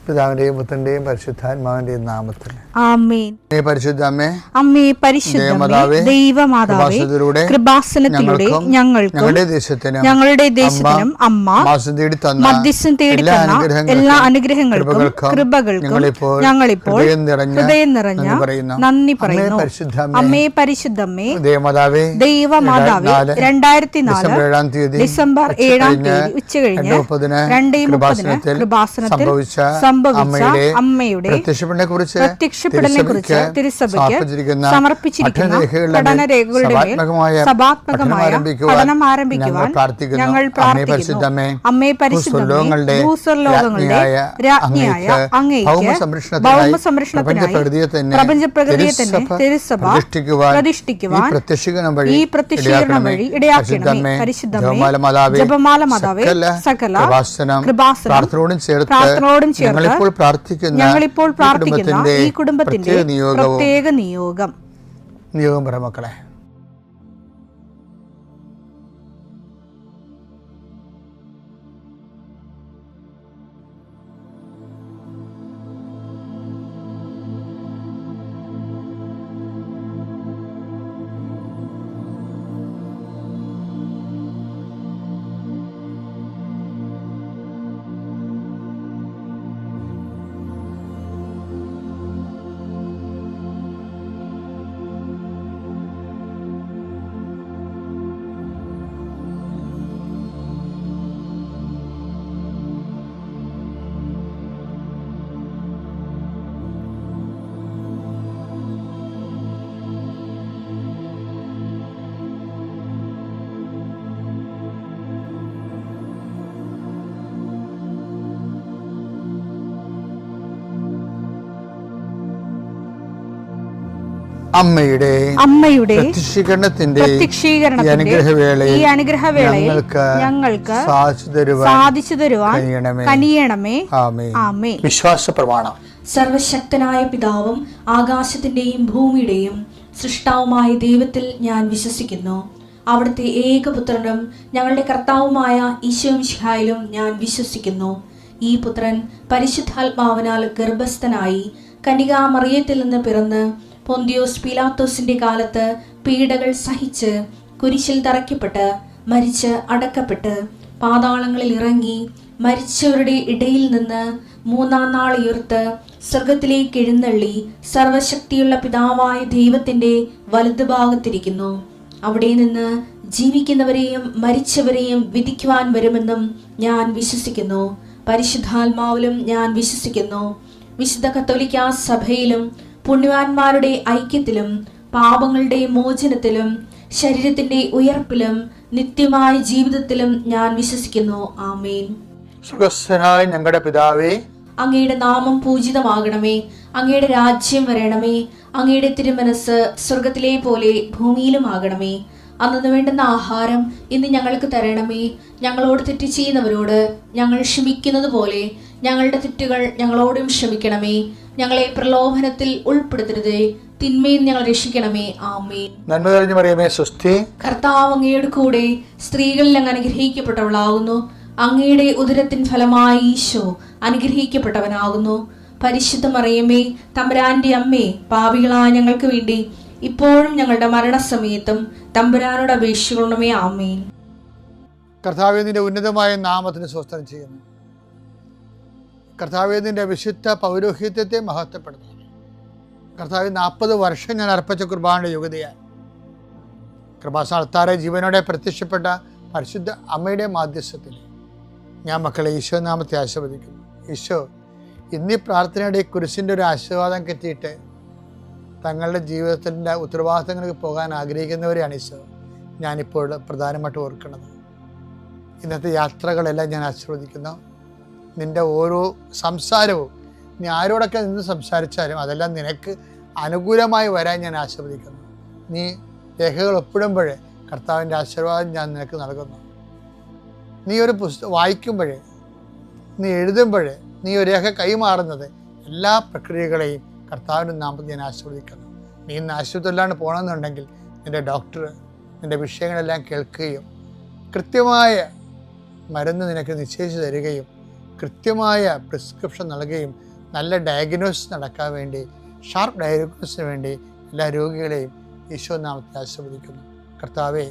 പിതാവിന്റെയും പുത്രന്റെയും പരിശുദ്ധാത്മാവിന്റെയും നാമത്തിൽ ആമേൻ. പരിശുദ്ധമേ, അമ്മേ പരിശുദ്ധമേ, ദൈവമാതാവേ, കൃപാസനത്തിലൂടെ ഞങ്ങൾക്കും ഞങ്ങളുടെ ദേശത്തിനും അമ്മ മധ്യസ്ഥം തേടി തന്ന എല്ലാ അനുഗ്രഹങ്ങൾക്കും കൃപകൾക്കും ഞങ്ങളിപ്പോൾ ഹൃദയം നിറഞ്ഞ നന്ദി പറയുന്നു. അമ്മേ പരിശുദ്ധമേ, ദൈവമാതാവേ, 2004 ഡിസംബർ 7 ഉച്ചകഴിഞ്ഞ് 2:30 കൃപാസനത്തിൽ സംഭവിച്ച അമ്മയുടെ പ്രത്യക്ഷപ്പെടലിനെ കുറിച്ച് തിരുസഭയ്ക്ക് സമർപ്പിച്ചിരിക്കുന്ന പഠനരേഖകളുടെ മേൽ സഭാത്മകമായ പഠനം ആരംഭിക്കുവാൻ ഞങ്ങൾ പ്രാർത്ഥിക്കുന്നു. അമ്മേ പരിശുദ്ധമേ, ഭൂസ്വർലോകങ്ങളുടെ രാജ്ഞിയായ അങ്ങേയ്ക്ക് ഭൗമസംരക്ഷണത്തിനായി പ്രപഞ്ചപ്രകൃതിയെ തന്നെ തിരുസഭ പ്രതിഷ്ഠിക്കുവാൻ ഈ പ്രത്യക്ഷീകരണം വഴി ഇടയാക്കണമേ. പരിശുദ്ധമേ, ജപമാല മാതാവേ, സകല കൃപാസനം പ്രാർത്ഥനയോടും ചേർത്ത് ഞങ്ങളിപ്പോൾ പ്രാർത്ഥിക്കുന്ന ഈ കുടുംബത്തിന്റെ പ്രത്യേക നിയോഗം പറ മക്കളെ. അമ്മയുടെ പ്രത്യക്ഷീകരണത്തിന്റെ ഈ അനുഗ്രഹവേളയിൽ ഞങ്ങൾക്ക് സാധിച്ചു തരുവാൻ കനിയണമേ. ആമേൻ. വിശ്വാസ പ്രമാണം. സർവശക്തനായ പിതാവും ആകാശത്തിന്റെയും ഭൂമിയുടെയും സൃഷ്ടാവുമായ ദൈവത്തിൽ ഞാൻ വിശ്വസിക്കുന്നു. അവിടുത്തെ ഏകപുത്രനും ഞങ്ങളുടെ കർത്താവുമായ ഈശോമിശിഹായിലും ഞാൻ വിശ്വസിക്കുന്നു. ഈ പുത്രൻ പരിശുദ്ധാത്മാവിനാൽ ഗർഭസ്ഥനായി കന്യകാമറിയത്തിൽ നിന്ന് പിറന്ന് പൊന്തിയോസ് പീലാത്തോസിന്റെ കാലത്ത് പീഡകൾ സഹിച്ച് കുരിശിൽ തറയ്ക്കപ്പെട്ട് മരിച്ച് അടക്കപ്പെട്ട് പാതാളങ്ങളിൽ ഇറങ്ങി മരിച്ചവരുടെ ഇടയിൽ നിന്ന് 3-ാം നാൾ ഉയർത്ത് സ്വർഗത്തിലേക്ക് എഴുന്നള്ളി സർവശക്തിയുള്ള പിതാവായ ദൈവത്തിന്റെ വലതുഭാഗത്തിരിക്കുന്നു. അവിടെ നിന്ന് ജീവിക്കുന്നവരെയും മരിച്ചവരെയും വിധിക്കുവാൻ വരുമെന്നും ഞാൻ വിശ്വസിക്കുന്നു. പരിശുദ്ധാത്മാവിലും ഞാൻ വിശ്വസിക്കുന്നു. വിശുദ്ധ കത്തോലിക്കാ സഭയിലും പുണ്യവാന്മാരുടെ ഐക്യത്തിലും പാപങ്ങളുടെ മോചനത്തിലും ശരീരത്തിന്റെ ഉയർപ്പിലും നിത്യമായ ജീവിതത്തിലും ഞാൻ വിശ്വസിക്കുന്നു. ആമേൻ. സുഖസ്ഥനായ ഞങ്ങളുടെ പിതാവേ, അങ്ങയുടെ നാമം പൂജിതമാകണമേ. അങ്ങയുടെ രാജ്യം വരണമേ. അങ്ങയുടെ തിരുമനസ് സ്വർഗത്തിലെ പോലെ ഭൂമിയിലും ആകണമേ. അന്നു വേണ്ടുന്ന ആഹാരം ഇന്ന് ഞങ്ങൾക്ക് തരണമേ. ഞങ്ങളോട് തെറ്റ് ചെയ്യുന്നവരോട് ഞങ്ങൾ ക്ഷമിക്കുന്നത് പോലെ ഞങ്ങളുടെ തെറ്റുകൾ ഞങ്ങളോടും ക്ഷമിക്കണമേ. ഞങ്ങളെ പ്രലോഭനത്തിൽ ഉൾപ്പെടുത്തരുതേ, തിന്മയിൽ ഞങ്ങൾ രക്ഷിക്കണമേ. ആമേൻ. നന്മ നിറഞ്ഞ മറിയമേ, സ്വസ്തി. കർത്താവ് അങ്ങയുടെ കൂടെ സ്ത്രീകളിൽ അങ്ങ് അനുഗ്രഹിക്കപ്പെട്ടവളാകുന്നു. അങ്ങയുടെ ഉദരത്തിൻ ഫലമായി ഈശോ അനുഗ്രഹിക്കപ്പെട്ടവനാകുന്നു. പരിശുദ്ധ മറിയമേ, തമ്പുരാന്റെ അമ്മേ, പാപികളായ ഞങ്ങൾക്ക് വേണ്ടി ഇപ്പോഴും ഞങ്ങളുടെ മരണസമയത്തും തമ്പുരാനോട് അപേക്ഷിക്കണമേ. ആമേൻ. കർത്താവേ, നിന്റെ ഉന്നതമായ നാമത്തിന് സ്വസ്ത്രം ചെയ്യുന്നു. കർത്താവേ, നിന്റെ വിശുദ്ധ പൗരോഹിത്യത്തെ മഹത്വപ്പെടുന്നു. കർത്താവ് 40 വർഷം ഞാൻ അർപ്പിച്ച കുർബാനയുടെ യോഗ്യതയാൽ കൃപാസനത്താറെ ജീവനോടെ പ്രത്യക്ഷപ്പെട്ട പരിശുദ്ധ അമ്മയുടെ മാധ്യസ്ഥത്തിൽ ഞാൻ മക്കളെ ഈശോ നാമത്തെ ആശീർവദിക്കുന്നു. ഈശോ ഇന്നീ പ്രാർത്ഥനയുടെ കുരിശിൻ്റെ ഒരു ആശീർവാദം കിട്ടിയിട്ട് തങ്ങളുടെ ജീവിതത്തിൻ്റെ ഉത്തരവാദിത്തങ്ങൾക്ക് പോകാൻ ആഗ്രഹിക്കുന്നവരെയാണ് ഈശോ ഞാനിപ്പോൾ പ്രധാനമായിട്ട് ഓർക്കുന്നത്. ഇന്നത്തെ യാത്രകളെല്ലാം ഞാൻ ആശീർവദിക്കുന്നു. നിൻ്റെ ഓരോ സംസാരവും നീ ആരോടൊക്കെ നിന്ന് സംസാരിച്ചാലും അതെല്ലാം നിനക്ക് അനുകൂലമായി വരാൻ ഞാൻ ആശീർവദിക്കുന്നു. നീ രേഖകൾ ഒപ്പിടുമ്പോഴേ കർത്താവിൻ്റെ ആശീർവാദം ഞാൻ നിനക്ക് നൽകുന്നു. നീ ഒരു പുസ്തകം വായിക്കുമ്പോഴേ, നീ എഴുതുമ്പോഴേ, നീ ഒരു രേഖ കൈമാറുന്നത് എല്ലാ പ്രക്രിയകളെയും കർത്താവിൻ്റെ നാമത്തിൽ ഞാൻ ആശീർവദിക്കുന്നു. നീ ഇന്ന് ആശുപത്രിയിലാണ് പോകണമെന്നുണ്ടെങ്കിൽ നിൻ്റെ ഡോക്ടർ നിൻ്റെ വിഷയങ്ങളെല്ലാം കേൾക്കുകയും കൃത്യമായ മരുന്ന് നിനക്ക് നിശ്ചയിച്ചു തരികയും കൃത്യമായ പ്രിസ്ക്രിപ്ഷൻ നൽകുകയും നല്ല ഡയഗ്നോസിസ് നടക്കാൻ വേണ്ടി, ഷാർപ്പ് ഡയഗ്നോസിന് വേണ്ടി എല്ലാ രോഗികളെയും ഈശോ നാമത്തിൽ ആശീർവദിക്കുന്നു. കർത്താവേ,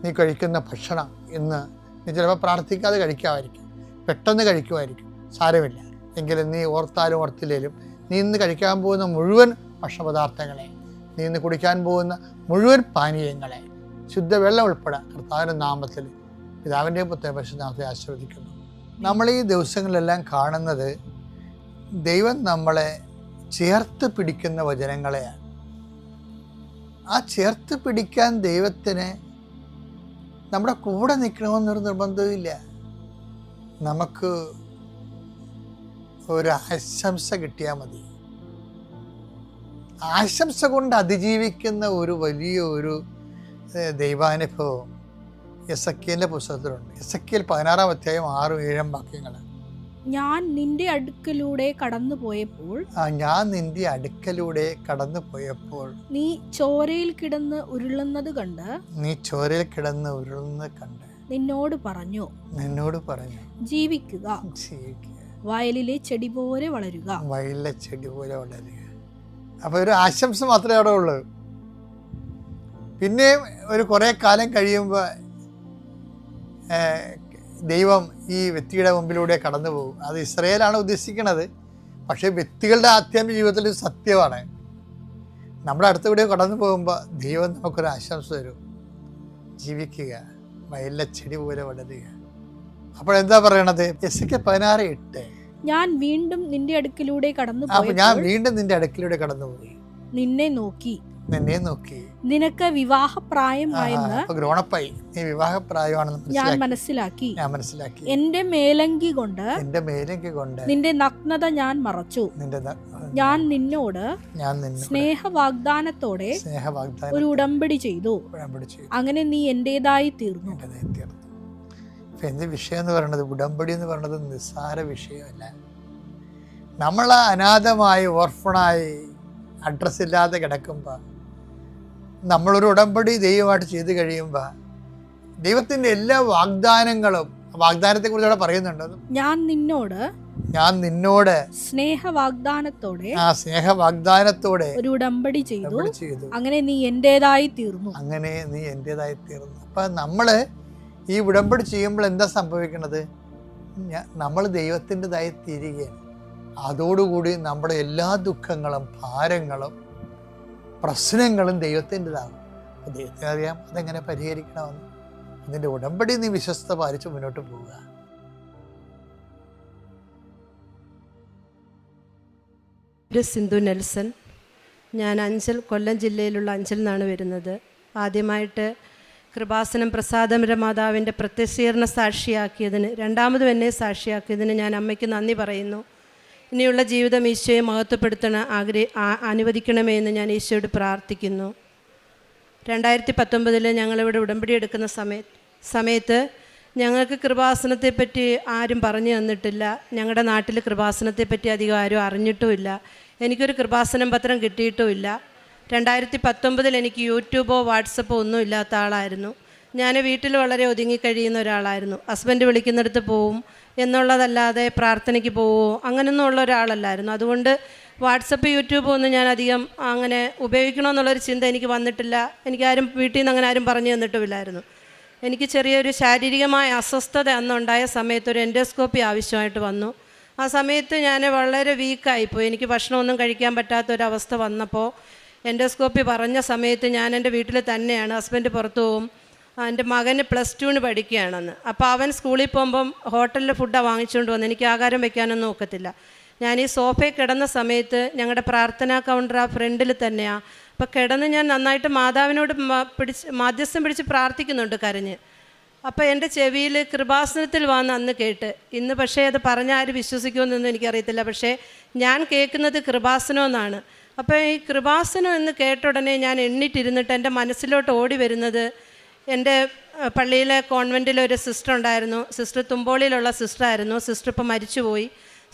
നീ കഴിക്കുന്ന ഭക്ഷണം ഇന്ന് നീ ചിലപ്പോൾ പ്രാർത്ഥിക്കാതെ കഴിക്കാമായിരിക്കും, പെട്ടെന്ന് കഴിക്കുമായിരിക്കും, സാരമില്ല. എങ്കിലും നീ ഓർത്താലും ഓർത്തില്ലേലും നീ ഇന്ന് കഴിക്കാൻ പോകുന്ന മുഴുവൻ ഭക്ഷണപദാർത്ഥങ്ങളെ, നീ ഇന്ന് കുടിക്കാൻ പോകുന്ന മുഴുവൻ പാനീയങ്ങളെ, ശുദ്ധവെള്ളം ഉൾപ്പെടെ കർത്താവിൻ്റെ നാമത്തിൽ പിതാവിൻ്റെയും പുത്രൻ്റെയും പരിശുദ്ധനാമത്തിൽ ആശീർവദിക്കുന്നു. നമ്മൾ ഈ ദിവസങ്ങളിലെല്ലാം കാണുന്നത് ദൈവം നമ്മളെ ചേർത്ത് പിടിക്കുന്ന വചനങ്ങളെയാണ്. ആ ചേർത്ത് പിടിക്കാൻ ദൈവത്തിന് നമ്മുടെ കൂടെ നിൽക്കണമെന്നൊരു നിർബന്ധമില്ല. നമുക്ക് ഒരു ആശംസ കിട്ടിയാൽ മതി. ആശംസ കൊണ്ട് അതിജീവിക്കുന്ന ഒരു വലിയ ഒരു ദൈവാനുഭവം എസെക്കിയേലിന്റെ പുസ്തകത്തിലുണ്ട്. എസെക്കിയേൽ 16-ാം അധ്യായം 6-7 വാക്യങ്ങൾ. ഞാൻ നിന്റെ അടുക്കലൂടെ കടന്നു പോയപ്പോൾ നീ ചോരയിൽ കിടന്ന് ഉരുളുന്നത് കണ്ട് നിന്നോട് പറഞ്ഞു ജീവിക്കുക, വയലിലെ ചെടി പോലെ വളരുക. അപ്പൊ ഒരു ആശംസ മാത്രമേ അവിടെ ഉള്ളൂ. പിന്നെ ഒരു കുറെ കാലം കഴിയുമ്പോൾ ദൈവം ഈ വ്യക്തിയുടെ മുമ്പിലൂടെ കടന്നു പോകും. അത് ഇസ്രയേലാണ് ഉദ്ദേശിക്കുന്നത്. പക്ഷേ വ്യക്തികളുടെ ആധ്യാത്മിക ജീവിതത്തിൽ സത്യമാണ്. നമ്മുടെ അടുത്തൂടെ കടന്നു പോകുമ്പോൾ ദൈവം നമുക്കൊരു ആശംസ തരും. ജീവിക്കുക, വയലിലെ ചെടി പോലെ വളരുക. അപ്പോഴെന്താ പറയണത്? എസെക്കിയേൽ 16:8. ഞാൻ വീണ്ടും നിന്റെ അടുക്കിലൂടെ കടന്നു പോയി നിന്നെ നോക്കി നിനക്ക് വിവാഹപ്രായമായെന്ന് ഞാൻ മനസ്സിലാക്കി. എന്റെ മേലങ്കി കൊണ്ട് നിന്റെ നഗ്നത ഞാൻ മറച്ചു. ഞാൻ നിന്നോട് സ്നേഹവാഗ്ദാനത്തോടെ ഒരു ഉടമ്പടി ചെയ്തു. അങ്ങനെ നീ എന്റേതായി തീർന്നു. എന്ത് വിഷയം എന്ന് പറയുന്നത്, ഉടമ്പടി എന്ന് പറയുന്നത് നിസ്സാര വിഷയമല്ല. നമ്മൾ അനാഥമായി ഓർഫണായി അഡ്രസ് ഇല്ലാതെ കിടക്കുമ്പോൾ നമ്മളൊരു ഉടമ്പടി ദൈവമായിട്ട് ചെയ്ത് കഴിയുമ്പോൾ ദൈവത്തിൻ്റെ എല്ലാ വാഗ്ദാനങ്ങളും, വാഗ്ദാനത്തെ കുറിച്ച് അവിടെ പറയുന്നുണ്ട്. ഞാൻ നിന്നോട് സ്നേഹവാഗ്ദാനത്തോടെ ഒരു ഉടമ്പടി ചെയ്തു. അങ്ങനെ നീ എന്റേതായി തീർന്നു. അപ്പൊ നമ്മള് ഈ ഉടമ്പടി ചെയ്യുമ്പോൾ എന്താ സംഭവിക്കുന്നത്? നമ്മൾ ദൈവത്തിൻ്റെതായി തീരുകയാണ്. അതോടുകൂടി നമ്മുടെ എല്ലാ ദുഃഖങ്ങളും ഭാരങ്ങളും പ്രശ്നങ്ങളും ദൈവത്തിൻ്റെതാകും. അപ്പോൾ ദൈവത്തിന് അറിയാം അതെങ്ങനെ പരിഹരിക്കണമെന്ന്. അതിൻ്റെ ഉടമ്പടി നീ വിശ്വസ്ത പാലിച്ച് മുന്നോട്ട് പോവുക. സിന്ധു നെൽസൺ. ഞാൻ കൊല്ലം ജില്ലയിലുള്ള അഞ്ചൽ നിന്നാണ് വരുന്നത്. ആദ്യമായിട്ട് കൃപാസനം പ്രസാദമര മാതാവിൻ്റെ പ്രത്യക്ഷീകരണ സാക്ഷിയാക്കിയതിന്, രണ്ടാമതും എന്നെ സാക്ഷിയാക്കിയതിന് ഞാൻ അമ്മയ്ക്ക് നന്ദി പറയുന്നു. ഇനിയുള്ള ജീവിതം ഈശോയെ മഹത്വപ്പെടുത്തണ അനുവദിക്കണമേ എന്ന് ഞാൻ ഈശോയോട് പ്രാർത്ഥിക്കുന്നു. 2019 ഞങ്ങളിവിടെ ഉടമ്പടി എടുക്കുന്ന സമയത്ത് ഞങ്ങൾക്ക് കൃപാസനത്തെപ്പറ്റി ആരും പറഞ്ഞു തന്നിട്ടില്ല. ഞങ്ങളുടെ നാട്ടിൽ കൃപാസനത്തെപ്പറ്റി അധികം ആരും അറിഞ്ഞിട്ടുമില്ല. എനിക്കൊരു കൃപാസനം പത്രം കിട്ടിയിട്ടുമില്ല. 2019 എനിക്ക് യൂട്യൂബോ വാട്സപ്പോ ഒന്നും ഇല്ലാത്ത ആളായിരുന്നു. ഞാൻ വീട്ടിൽ വളരെ ഒതുങ്ങിക്കഴിയുന്ന ഒരാളായിരുന്നു. ഹസ്ബൻഡ് വിളിക്കുന്നിടത്ത് പോവും എന്നുള്ളതല്ലാതെ പ്രാർത്ഥനയ്ക്ക് പോവുമോ അങ്ങനെയൊന്നും ഉള്ള ഒരാളല്ലായിരുന്നു. അതുകൊണ്ട് വാട്സപ്പ് യൂട്യൂബ് ഒന്നും ഞാൻ അധികം അങ്ങനെ ഉപയോഗിക്കണമെന്നുള്ളൊരു ചിന്ത എനിക്ക് വന്നിട്ടില്ല. എനിക്കാരും വീട്ടിൽ നിന്ന് അങ്ങനെ ആരും പറഞ്ഞു തന്നിട്ടുമില്ലായിരുന്നു. എനിക്ക് ചെറിയൊരു ശാരീരികമായ അസ്വസ്ഥത അന്നുണ്ടായ സമയത്ത് ഒരു എൻഡോസ്കോപ്പി ആവശ്യമായിട്ട് വന്നു. ആ സമയത്ത് ഞാൻ വളരെ വീക്കായിപ്പോയി. എനിക്ക് ഭക്ഷണമൊന്നും കഴിക്കാൻ പറ്റാത്തൊരവസ്ഥ വന്നപ്പോൾ എൻഡോസ്കോപ്പി പറഞ്ഞ സമയത്ത് ഞാൻ എൻ്റെ വീട്ടിൽ തന്നെയാണ്. ഹസ്ബൻഡ് പുറത്തു പോവും. എൻ്റെ മകന് +2 പഠിക്കുകയാണെന്ന്. അപ്പോൾ അവൻ സ്കൂളിൽ പോകുമ്പം ഹോട്ടലിൽ ഫുഡാണ് വാങ്ങിച്ചുകൊണ്ട് വന്ന്. എനിക്ക് ആഹാരം വയ്ക്കാനൊന്നും ഒക്കത്തില്ല. ഞാൻ ഈ സോഫയിൽ കിടന്ന സമയത്ത് ഞങ്ങളുടെ പ്രാർത്ഥനാ കൗണ്ടർ ആ ഫ്രണ്ടിൽ തന്നെയാണ്. അപ്പോൾ കിടന്ന് ഞാൻ നന്നായിട്ട് മാതാവിനോട് മാധ്യസ്ഥം പിടിച്ച് പ്രാർത്ഥിക്കുന്നുണ്ട് കരഞ്ഞ്. അപ്പോൾ എൻ്റെ ചെവിയിൽ കൃപാസനത്തിൽ വന്ന് അന്ന് കേട്ട്. ഇന്ന് പക്ഷേ അത് പറഞ്ഞാൽ ആര് വിശ്വസിക്കുമെന്നൊന്നും എനിക്കറിയത്തില്ല. പക്ഷേ ഞാൻ കേൾക്കുന്നത് കൃപാസനമെന്നാണ്. അപ്പോൾ ഈ കൃപാസനം എന്ന് കേട്ട ഉടനെ ഞാൻ എണ്ണിട്ടിരുന്നിട്ട് എൻ്റെ മനസ്സിലോട്ട് ഓടി വരുന്നത്, എൻ്റെ പള്ളിയിലെ കോൺവെൻറ്റിലൊരു സിസ്റ്റർ ഉണ്ടായിരുന്നു. സിസ്റ്റർ തുമ്പോളിയിലുള്ള സിസ്റ്ററായിരുന്നു. സിസ്റ്റർ ഇപ്പോൾ മരിച്ചുപോയി.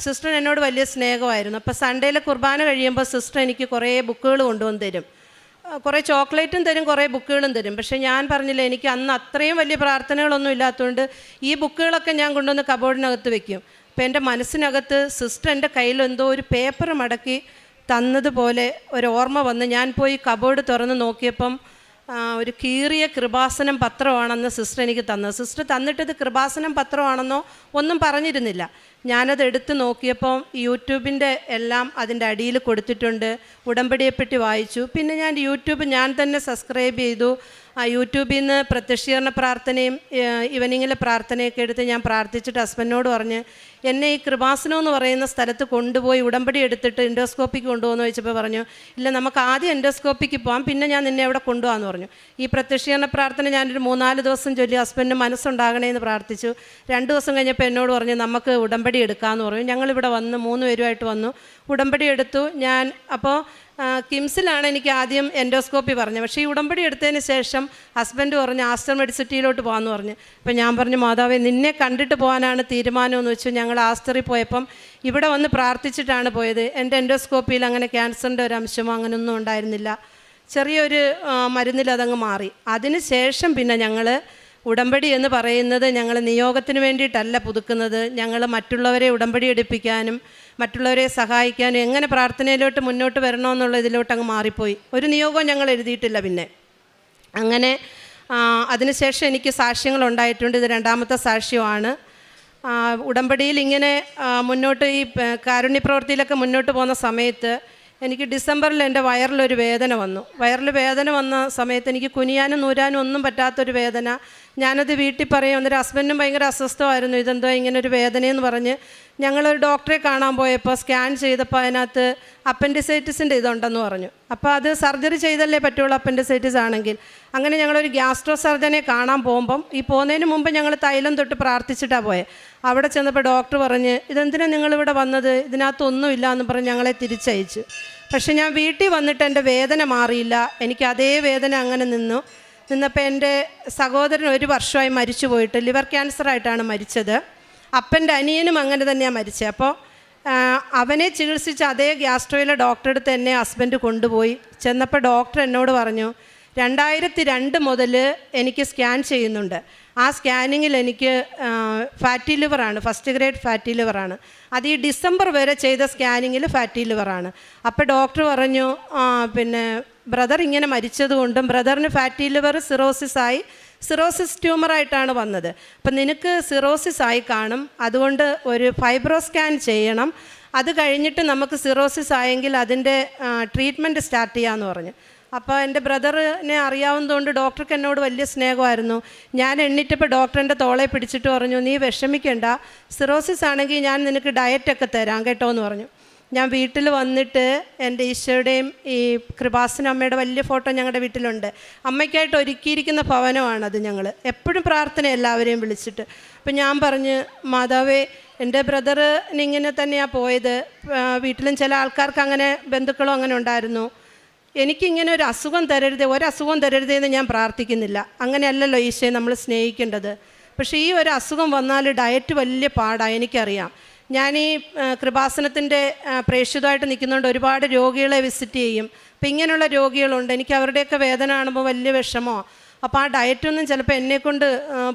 സിസ്റ്റർ എന്നോട് വലിയ സ്നേഹമായിരുന്നു. അപ്പോൾ സൺഡേയിലെ കുർബാന കഴിയുമ്പോൾ സിസ്റ്റർ എനിക്ക് കുറേ ബുക്കുകൾ കൊണ്ടുവന്ന് തരും. കുറേ ചോക്ലേറ്റും തരും, കുറേ ബുക്കുകളും തരും. പക്ഷേ ഞാൻ പറഞ്ഞില്ല, എനിക്ക് അന്ന് അത്രയും വലിയ പ്രാർത്ഥനകളൊന്നും ഇല്ലാത്തതുകൊണ്ട് ഈ ബുക്കുകളൊക്കെ ഞാൻ കൊണ്ടുവന്ന് കബോർഡിനകത്ത് വെക്കും. അപ്പോൾ എൻ്റെ മനസ്സിനകത്ത് സിസ്റ്റർ എൻ്റെ കയ്യിൽ എന്തോ ഒരു പേപ്പർ മടക്കി തന്നതുപോലെ ഒരു ഓർമ്മ വന്ന് ഞാൻ പോയി കബോർഡ് തുറന്ന് നോക്കിയപ്പം ഒരു കീറിയ കൃപാസനം പത്രമാണെന്ന് സിസ്റ്റർ എനിക്ക് തന്നത്. സിസ്റ്റർ തന്നിട്ടത് കൃപാസനം പത്രമാണെന്നോ ഒന്നും പറഞ്ഞിരുന്നില്ല. ഞാനത് എടുത്ത് നോക്കിയപ്പോൾ യൂട്യൂബിൻ്റെ എല്ലാം അതിൻ്റെ അടിയിൽ കൊടുത്തിട്ടുണ്ട്. ഉടമ്പടിയെപ്പറ്റി വായിച്ചു. പിന്നെ ഞാൻ യൂട്യൂബ് ഞാൻ തന്നെ സബ്സ്ക്രൈബ് ചെയ്തു. യൂട്യൂബിൽ നിന്ന് പ്രത്യക്ഷീകരണ പ്രാർത്ഥനയും ഈവനിങ്ങിലെ പ്രാർത്ഥനയൊക്കെ എടുത്ത് ഞാൻ പ്രാർത്ഥിച്ചിട്ട് ഹസ്ബൻഡിനോട് പറഞ്ഞ്, എന്നെ ഈ കൃപാസനം എന്ന് പറയുന്ന സ്ഥലത്ത് കൊണ്ടുപോയി ഉടമ്പടി എടുത്തിട്ട് എൻഡോസ്കോപ്പിക്ക് കൊണ്ടുപോകുമെന്ന് ചോദിച്ചപ്പോൾ പറഞ്ഞു, ഇല്ല, നമുക്ക് ആദ്യം എൻഡോസ്കോപ്പിക്ക് പോകാം, പിന്നെ ഞാൻ നിന്നെ അവിടെ കൊണ്ടുപോകാമെന്ന് പറഞ്ഞു. ഈ പ്രത്യക്ഷീകരണ പ്രാർത്ഥന ഞാനൊരു 3-4 ദിവസം ചൊല്ലി ഹസ്ബൻഡിന് മനസ്സുണ്ടാകണേ എന്ന് പ്രാർത്ഥിച്ചു. 2 ദിവസം കഴിഞ്ഞപ്പോൾ എന്നോട് പറഞ്ഞു, നമുക്ക് ഉടമ്പടി എടുക്കാമെന്ന് പറഞ്ഞു. ഞങ്ങളിവിടെ വന്ന് 3 പേരുമായിട്ട് വന്നു, ഉടമ്പടി എടുത്തു. ഞാൻ അപ്പോൾ കിംസിലാണ് എനിക്ക് ആദ്യം എൻഡോസ്കോപ്പി പറഞ്ഞത്. പക്ഷേ ഈ ഉടമ്പടി എടുത്തതിന് ശേഷം ഹസ്ബൻഡ് പറഞ്ഞു ആസ്റ്റർ മെഡിസിറ്റിയിലോട്ട് പോകാമെന്ന് പറഞ്ഞു. അപ്പോൾ ഞാൻ പറഞ്ഞു, മാതാവേ, നിന്നെ കണ്ടിട്ട് പോകാനാണ് തീരുമാനമെന്ന് വെച്ചു. ഞങ്ങൾ ആസ്റ്ററിൽ പോയപ്പം ഇവിടെ വന്ന് പ്രാർത്ഥിച്ചിട്ടാണ് പോയത്. എൻ്റെ എൻഡോസ്കോപ്പിയിൽ അങ്ങനെ ക്യാൻസറിൻ്റെ ഒരു അംശമോ അങ്ങനെയൊന്നും ഉണ്ടായിരുന്നില്ല. ചെറിയൊരു മരുന്നിൽ അതങ്ങ് മാറി. അതിന് ശേഷം പിന്നെ ഞങ്ങൾ ഉടമ്പടി എന്ന് പറയുന്നത് ഞങ്ങൾ നിയോഗത്തിന് വേണ്ടിയിട്ടല്ല പുതുക്കുന്നത്. ഞങ്ങൾ മറ്റുള്ളവരെ ഉടമ്പടി എടുപ്പിക്കാനും മറ്റുള്ളവരെ സഹായിക്കാനും എങ്ങനെ പ്രാർത്ഥനയിലോട്ട് മുന്നോട്ട് വരണമെന്നുള്ള ഇതിലോട്ട് അങ്ങ് മാറിപ്പോയി. ഒരു നിയോഗവും ഞങ്ങൾ എഴുതിയിട്ടില്ല. പിന്നെ അങ്ങനെ അതിനുശേഷം എനിക്ക് സാക്ഷ്യങ്ങളുണ്ടായിട്ടുണ്ട്. ഇത് 2ാമത്തെ സാക്ഷ്യമാണ്. ഉടമ്പടിയിൽ ഇങ്ങനെ മുന്നോട്ട് ഈ കാരുണ്യപ്രവൃത്തിയിലൊക്കെ മുന്നോട്ട് പോകുന്ന സമയത്ത് എനിക്ക് ഡിസംബറിൽ എൻ്റെ വയറിലൊരു വേദന വന്നു. വയറിൽ വേദന വന്ന സമയത്ത് എനിക്ക് കുനിയാനും നൂരാനും ഒന്നും പറ്റാത്തൊരു വേദന. ഞാനത് വീട്ടിൽ പറയും. അന്നേരം ഹസ്ബൻഡും ഭയങ്കര അസ്വസ്ഥമായിരുന്നു. ഇതെന്തോ ഇങ്ങനൊരു വേദനയെന്ന് പറഞ്ഞ് ഞങ്ങളൊരു ഡോക്ടറെ കാണാൻ പോയപ്പോൾ സ്കാൻ ചെയ്തപ്പോൾ അതിനകത്ത് അപ്പൻഡിസൈറ്റിസിൻ്റെ ഇതുണ്ടെന്ന് പറഞ്ഞു. അപ്പോൾ അത് സർജറി ചെയ്തല്ലേ പറ്റുള്ളൂ അപ്പൻഡിസൈറ്റിസ് ആണെങ്കിൽ. അങ്ങനെ ഞങ്ങളൊരു ഗ്യാസ്ട്രോ സർജനെ കാണാൻ പോകുമ്പം ഈ പോകുന്നതിന് മുമ്പ് ഞങ്ങൾ തൈലം തൊട്ട് പ്രാർത്ഥിച്ചിട്ടാണ് പോയത്. അവിടെ ചെന്നപ്പോൾ ഡോക്ടർ പറഞ്ഞ്, ഇതെന്തിനാണ് നിങ്ങളിവിടെ വന്നത്, ഇതിനകത്തൊന്നുമില്ല എന്ന് പറഞ്ഞ് ഞങ്ങളെ തിരിച്ചയച്ചു. പക്ഷേ ഞാൻ വീട്ടിൽ വന്നിട്ട് എൻ്റെ വേദന മാറിയില്ല. എനിക്ക് അതേ വേദന അങ്ങനെ നിന്നപ്പോൾ എൻ്റെ സഹോദരൻ 1 വർഷമായി മരിച്ചു പോയിട്ട് ലിവർ ക്യാൻസറായിട്ടാണ് മരിച്ചത്. അപ്പൻ്റെ അനിയനും അങ്ങനെ തന്നെയാണ് മരിച്ചത്. അപ്പോൾ അവനെ ചികിത്സിച്ച് അതേ ഗ്യാസ്ട്രോയിലെ ഡോക്ടറെ അടുത്ത് എന്നെ ഹസ്ബൻഡ് കൊണ്ടുപോയി. ചെന്നപ്പോൾ ഡോക്ടർ എന്നോട് പറഞ്ഞു, 2002 മുതൽ എനിക്ക് സ്കാൻ ചെയ്യുന്നുണ്ട്. ആ സ്കാനിങ്ങിൽ എനിക്ക് ഫാറ്റി ലിവറാണ്, ഫസ്റ്റ് ഗ്രേഡ് ഫാറ്റി ലിവറാണ്. അത് ഈ ഡിസംബർ വരെ ചെയ്ത സ്കാനിങ്ങിൽ ഫാറ്റി ലിവറാണ്. അപ്പോൾ ഡോക്ടർ പറഞ്ഞു, പിന്നെ ബ്രദർ ഇങ്ങനെ മരിച്ചതുകൊണ്ടും ബ്രദറിന് ഫാറ്റി ലിവർ സിറോസിസ് ട്യൂമറായിട്ടാണ് വന്നത്. അപ്പം നിനക്ക് സിറോസിസ് ആയി കാണും, അതുകൊണ്ട് ഒരു ഫൈബ്രോ സ്കാൻ ചെയ്യണം. അത് കഴിഞ്ഞിട്ട് നമുക്ക് സിറോസിസ് ആയെങ്കിൽ അതിൻ്റെ ട്രീറ്റ്മെൻറ്റ് സ്റ്റാർട്ട് ചെയ്യാമെന്ന് പറഞ്ഞു. അപ്പോൾ എൻ്റെ ബ്രദറിനെ അറിയാവുന്നതുകൊണ്ട് ഡോക്ടർക്ക് എന്നോട് വലിയ സ്നേഹമായിരുന്നു. ഞാൻ എണ്ണിട്ടപ്പോൾ ഡോക്ടറിൻ്റെ തോളെ പിടിച്ചിട്ട് പറഞ്ഞു, നീ വിഷമിക്കേണ്ട, സിറോസിസ് ആണെങ്കിൽ ഞാൻ നിനക്ക് ഡയറ്റൊക്കെ തരാം കേട്ടോ എന്ന് പറഞ്ഞു. ഞാൻ വീട്ടിൽ വന്നിട്ട് എൻ്റെ ഈശോയുടെയും ഈ കൃപാസന അമ്മയുടെ വലിയ ഫോട്ടോ ഞങ്ങളുടെ വീട്ടിലുണ്ട്. അമ്മയ്ക്കായിട്ട് ഒരുക്കിയിരിക്കുന്ന ഭവനമാണത്. ഞങ്ങൾ എപ്പോഴും പ്രാർത്ഥന എല്ലാവരെയും വിളിച്ചിട്ട്. അപ്പം ഞാൻ പറഞ്ഞ്, മാതാവേ, എൻ്റെ ബ്രദറിന് ഇങ്ങനെ തന്നെയാണ് പോയത്. വീട്ടിലും ചില ആൾക്കാർക്ക് അങ്ങനെ ബന്ധുക്കളും അങ്ങനെ ഉണ്ടായിരുന്നു. എനിക്കിങ്ങനെ ഒരു അസുഖം തരരുതേ, ഒരസുഖം തരരുതേ എന്ന് ഞാൻ പ്രാർത്ഥിക്കുന്നില്ല. അങ്ങനെയല്ലല്ലോ ഈശോയെ നമ്മൾ സ്നേഹിക്കേണ്ടത്. പക്ഷേ ഈ ഒരു അസുഖം വന്നാൽ ഡയറ്റ് വലിയ പാടാണ്, എനിക്കറിയാം. ഞാൻ ഈ കൃപാസനത്തിൻ്റെ പ്രേക്ഷിതമായിട്ട് നിൽക്കുന്നതുകൊണ്ട് ഒരുപാട് രോഗികളെ വിസിറ്റ് ചെയ്യും. അപ്പം ഇങ്ങനെയുള്ള രോഗികളുണ്ട്. എനിക്ക് അവരുടെയൊക്കെ വേദന കാണുമ്പോൾ വലിയ വിഷമോ. അപ്പോൾ ആ ഡയറ്റൊന്നും ചിലപ്പോൾ എന്നെക്കൊണ്ട്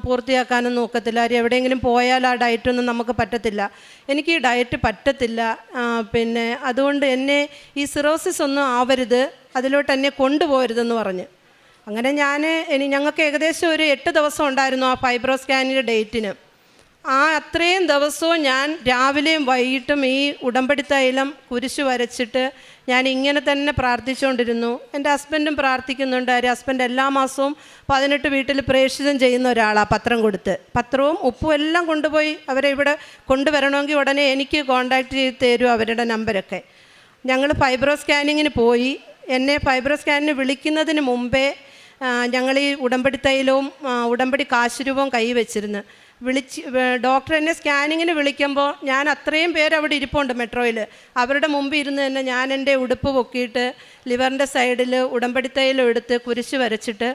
പൂർത്തിയാക്കാനൊന്നും ഒക്കത്തില്ല. എവിടെയെങ്കിലും പോയാൽ ആ ഡയറ്റൊന്നും നമുക്ക് പറ്റത്തില്ല. എനിക്ക് ഈ ഡയറ്റ് പറ്റത്തില്ല. പിന്നെ അതുകൊണ്ട് എന്നെ ഈ സിറോസിസ് ഒന്നും ആവരുത്, അതിലോട്ട് എന്നെ കൊണ്ടുപോകരുതെന്ന് പറഞ്ഞ്. അങ്ങനെ ഞങ്ങൾക്ക് ഏകദേശം ഒരു 8 ദിവസം ഉണ്ടായിരുന്നു ആ ഫൈബ്രോ സ്കാനിൻ്റെ ഡേറ്റിന്. ആ അത്രയും ദിവസവും ഞാൻ രാവിലെയും വൈകിട്ടും ഈ ഉടമ്പടി തൈലം കുരിശ് വരച്ചിട്ട് ഞാൻ ഇങ്ങനെ തന്നെ പ്രാർത്ഥിച്ചുകൊണ്ടിരുന്നു. എൻ്റെ ഹസ്ബൻഡും പ്രാർത്ഥിക്കുന്നുണ്ട്. ഹസ്ബൻഡ് എല്ലാ മാസവും 18 വീട്ടിൽ പ്രേക്ഷിതം ചെയ്യുന്ന ഒരാളാണ്. പത്രം കൊടുത്ത്, പത്രവും ഉപ്പും എല്ലാം കൊണ്ടുപോയി അവരെ ഇവിടെ കൊണ്ടുവരണമെങ്കിൽ ഉടനെ എനിക്ക് കോൺടാക്റ്റ് ചെയ്ത് തരും അവരുടെ നമ്പരൊക്കെ. ഞങ്ങൾ ഫൈബ്രോ സ്കാനിങ്ങിന് പോയി. എന്നെ ഫൈബ്രോ സ്കാനിന് വിളിക്കുന്നതിന് മുമ്പേ ഞങ്ങൾ ഈ ഉടമ്പടി തൈലവും ഉടമ്പടി കാശുരൂപവും കൈ വെച്ചിരുന്നു. ഡോക്ടർ എന്നെ സ്കാനിങ്ങിന് വിളിക്കുമ്പോൾ ഞാൻ അത്രയും പേര് അവിടെ ഇരിപ്പുണ്ട് മെട്രോയിൽ. അവരുടെ മുമ്പിൽ ഇരുന്ന് തന്നെ ഞാൻ എൻ്റെ ഉടുപ്പ് പൊക്കിയിട്ട് ലിവറിൻ്റെ സൈഡിൽ ഉടമ്പടി തൈലം എടുത്ത് കുരിശ് വരച്ചിട്ട്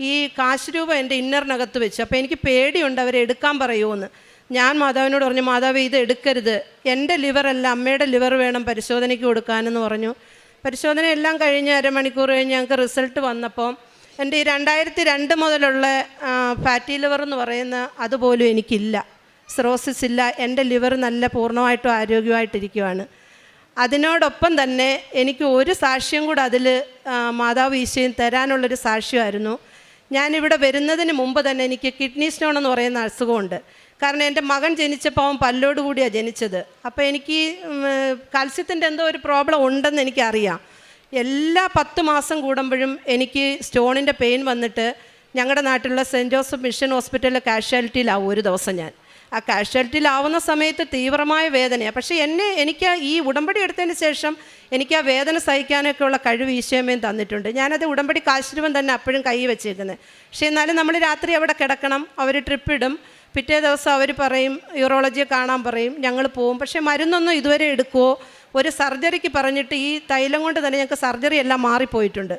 ഈ കാശുരൂപം എൻ്റെ ഇന്നറിനകത്ത് വെച്ചു. അപ്പോൾ എനിക്ക് പേടിയുണ്ട് അവരെ എടുക്കാൻ പറയുമെന്ന്. ഞാൻ മാതാവിനോട് പറഞ്ഞു, മാതാവ് ഇത് എടുക്കരുത്, എൻ്റെ ലിവറല്ല, അമ്മയുടെ ലിവർ വേണം പരിശോധനയ്ക്ക് കൊടുക്കാനെന്ന് പറഞ്ഞു. പരിശോധന എല്ലാം കഴിഞ്ഞ് അരമണിക്കൂർ കഴിഞ്ഞ് ഞങ്ങൾക്ക് റിസൾട്ട് വന്നപ്പോൾ എൻ്റെ ഈ 2002 മുതലുള്ള ഫാറ്റി ലിവർ എന്ന് പറയുന്ന അതുപോലും എനിക്കില്ല, സിറോസിസ് ഇല്ല. എൻ്റെ ലിവർ നല്ല പൂർണ്ണമായിട്ടും ആരോഗ്യമായിട്ടിരിക്കുവാണ്. അതിനോടൊപ്പം തന്നെ എനിക്ക് ഒരു സാക്ഷ്യം കൂടെ അതിൽ മാതാവ് ഈശോയും തരാനുള്ളൊരു സാക്ഷ്യമായിരുന്നു. ഞാനിവിടെ വരുന്നതിന് മുമ്പ് തന്നെ എനിക്ക് കിഡ്നി സ്റ്റോൺ എന്ന് പറയുന്ന അസുഖമുണ്ട്. കാരണം എൻ്റെ മകൻ ജനിച്ചപ്പോൾ അവൻ പല്ലോട് കൂടിയാണ് ജനിച്ചത്. അപ്പോൾ എനിക്ക് കാൽസ്യത്തിൻ്റെ എന്തോ ഒരു പ്രോബ്ലം ഉണ്ടെന്ന് എനിക്കറിയാം. എല്ലാ 10 മാസം കൂടുമ്പോഴും എനിക്ക് സ്റ്റോണിൻ്റെ പെയിൻ വന്നിട്ട് ഞങ്ങളുടെ നാട്ടിലുള്ള സെൻറ്റ് ജോസഫ് മിഷൻ ഹോസ്പിറ്റലിലെ കാഷ്വാലിറ്റിയിലാവും ഒരു ദിവസം ഞാൻ. ആ കാഷ്വാലിറ്റിയിലാവുന്ന സമയത്ത് തീവ്രമായ വേദനയാണ്. പക്ഷേ എനിക്ക് ഈ ഉടമ്പടി എടുത്തതിന് ശേഷം എനിക്ക് ആ വേദന സഹിക്കാനൊക്കെ ഉള്ള കഴിവ് ഈശോയമ്മയും തന്നിട്ടുണ്ട്. ഞാനത് ഉടമ്പടി കാശുരൂപം തന്നെ അപ്പോഴും കൈ വെച്ചേക്കുന്നത്. പക്ഷേ എന്നാലും നമ്മൾ രാത്രി അവിടെ കിടക്കണം, അവർ ട്രിപ്പ് ഇടും. പിറ്റേ ദിവസം അവർ പറയും യൂറോളജിയെ കാണാൻ പറയും, ഞങ്ങൾ പോവും. പക്ഷേ മരുന്നൊന്നും ഇതുവരെ എടുക്കുമോ, ഒരു സർജറിക്ക് പറഞ്ഞിട്ട് ഈ തൈലം കൊണ്ട് തന്നെ ഞങ്ങൾക്ക് സർജറി എല്ലാം മാറിപ്പോയിട്ടുണ്ട്.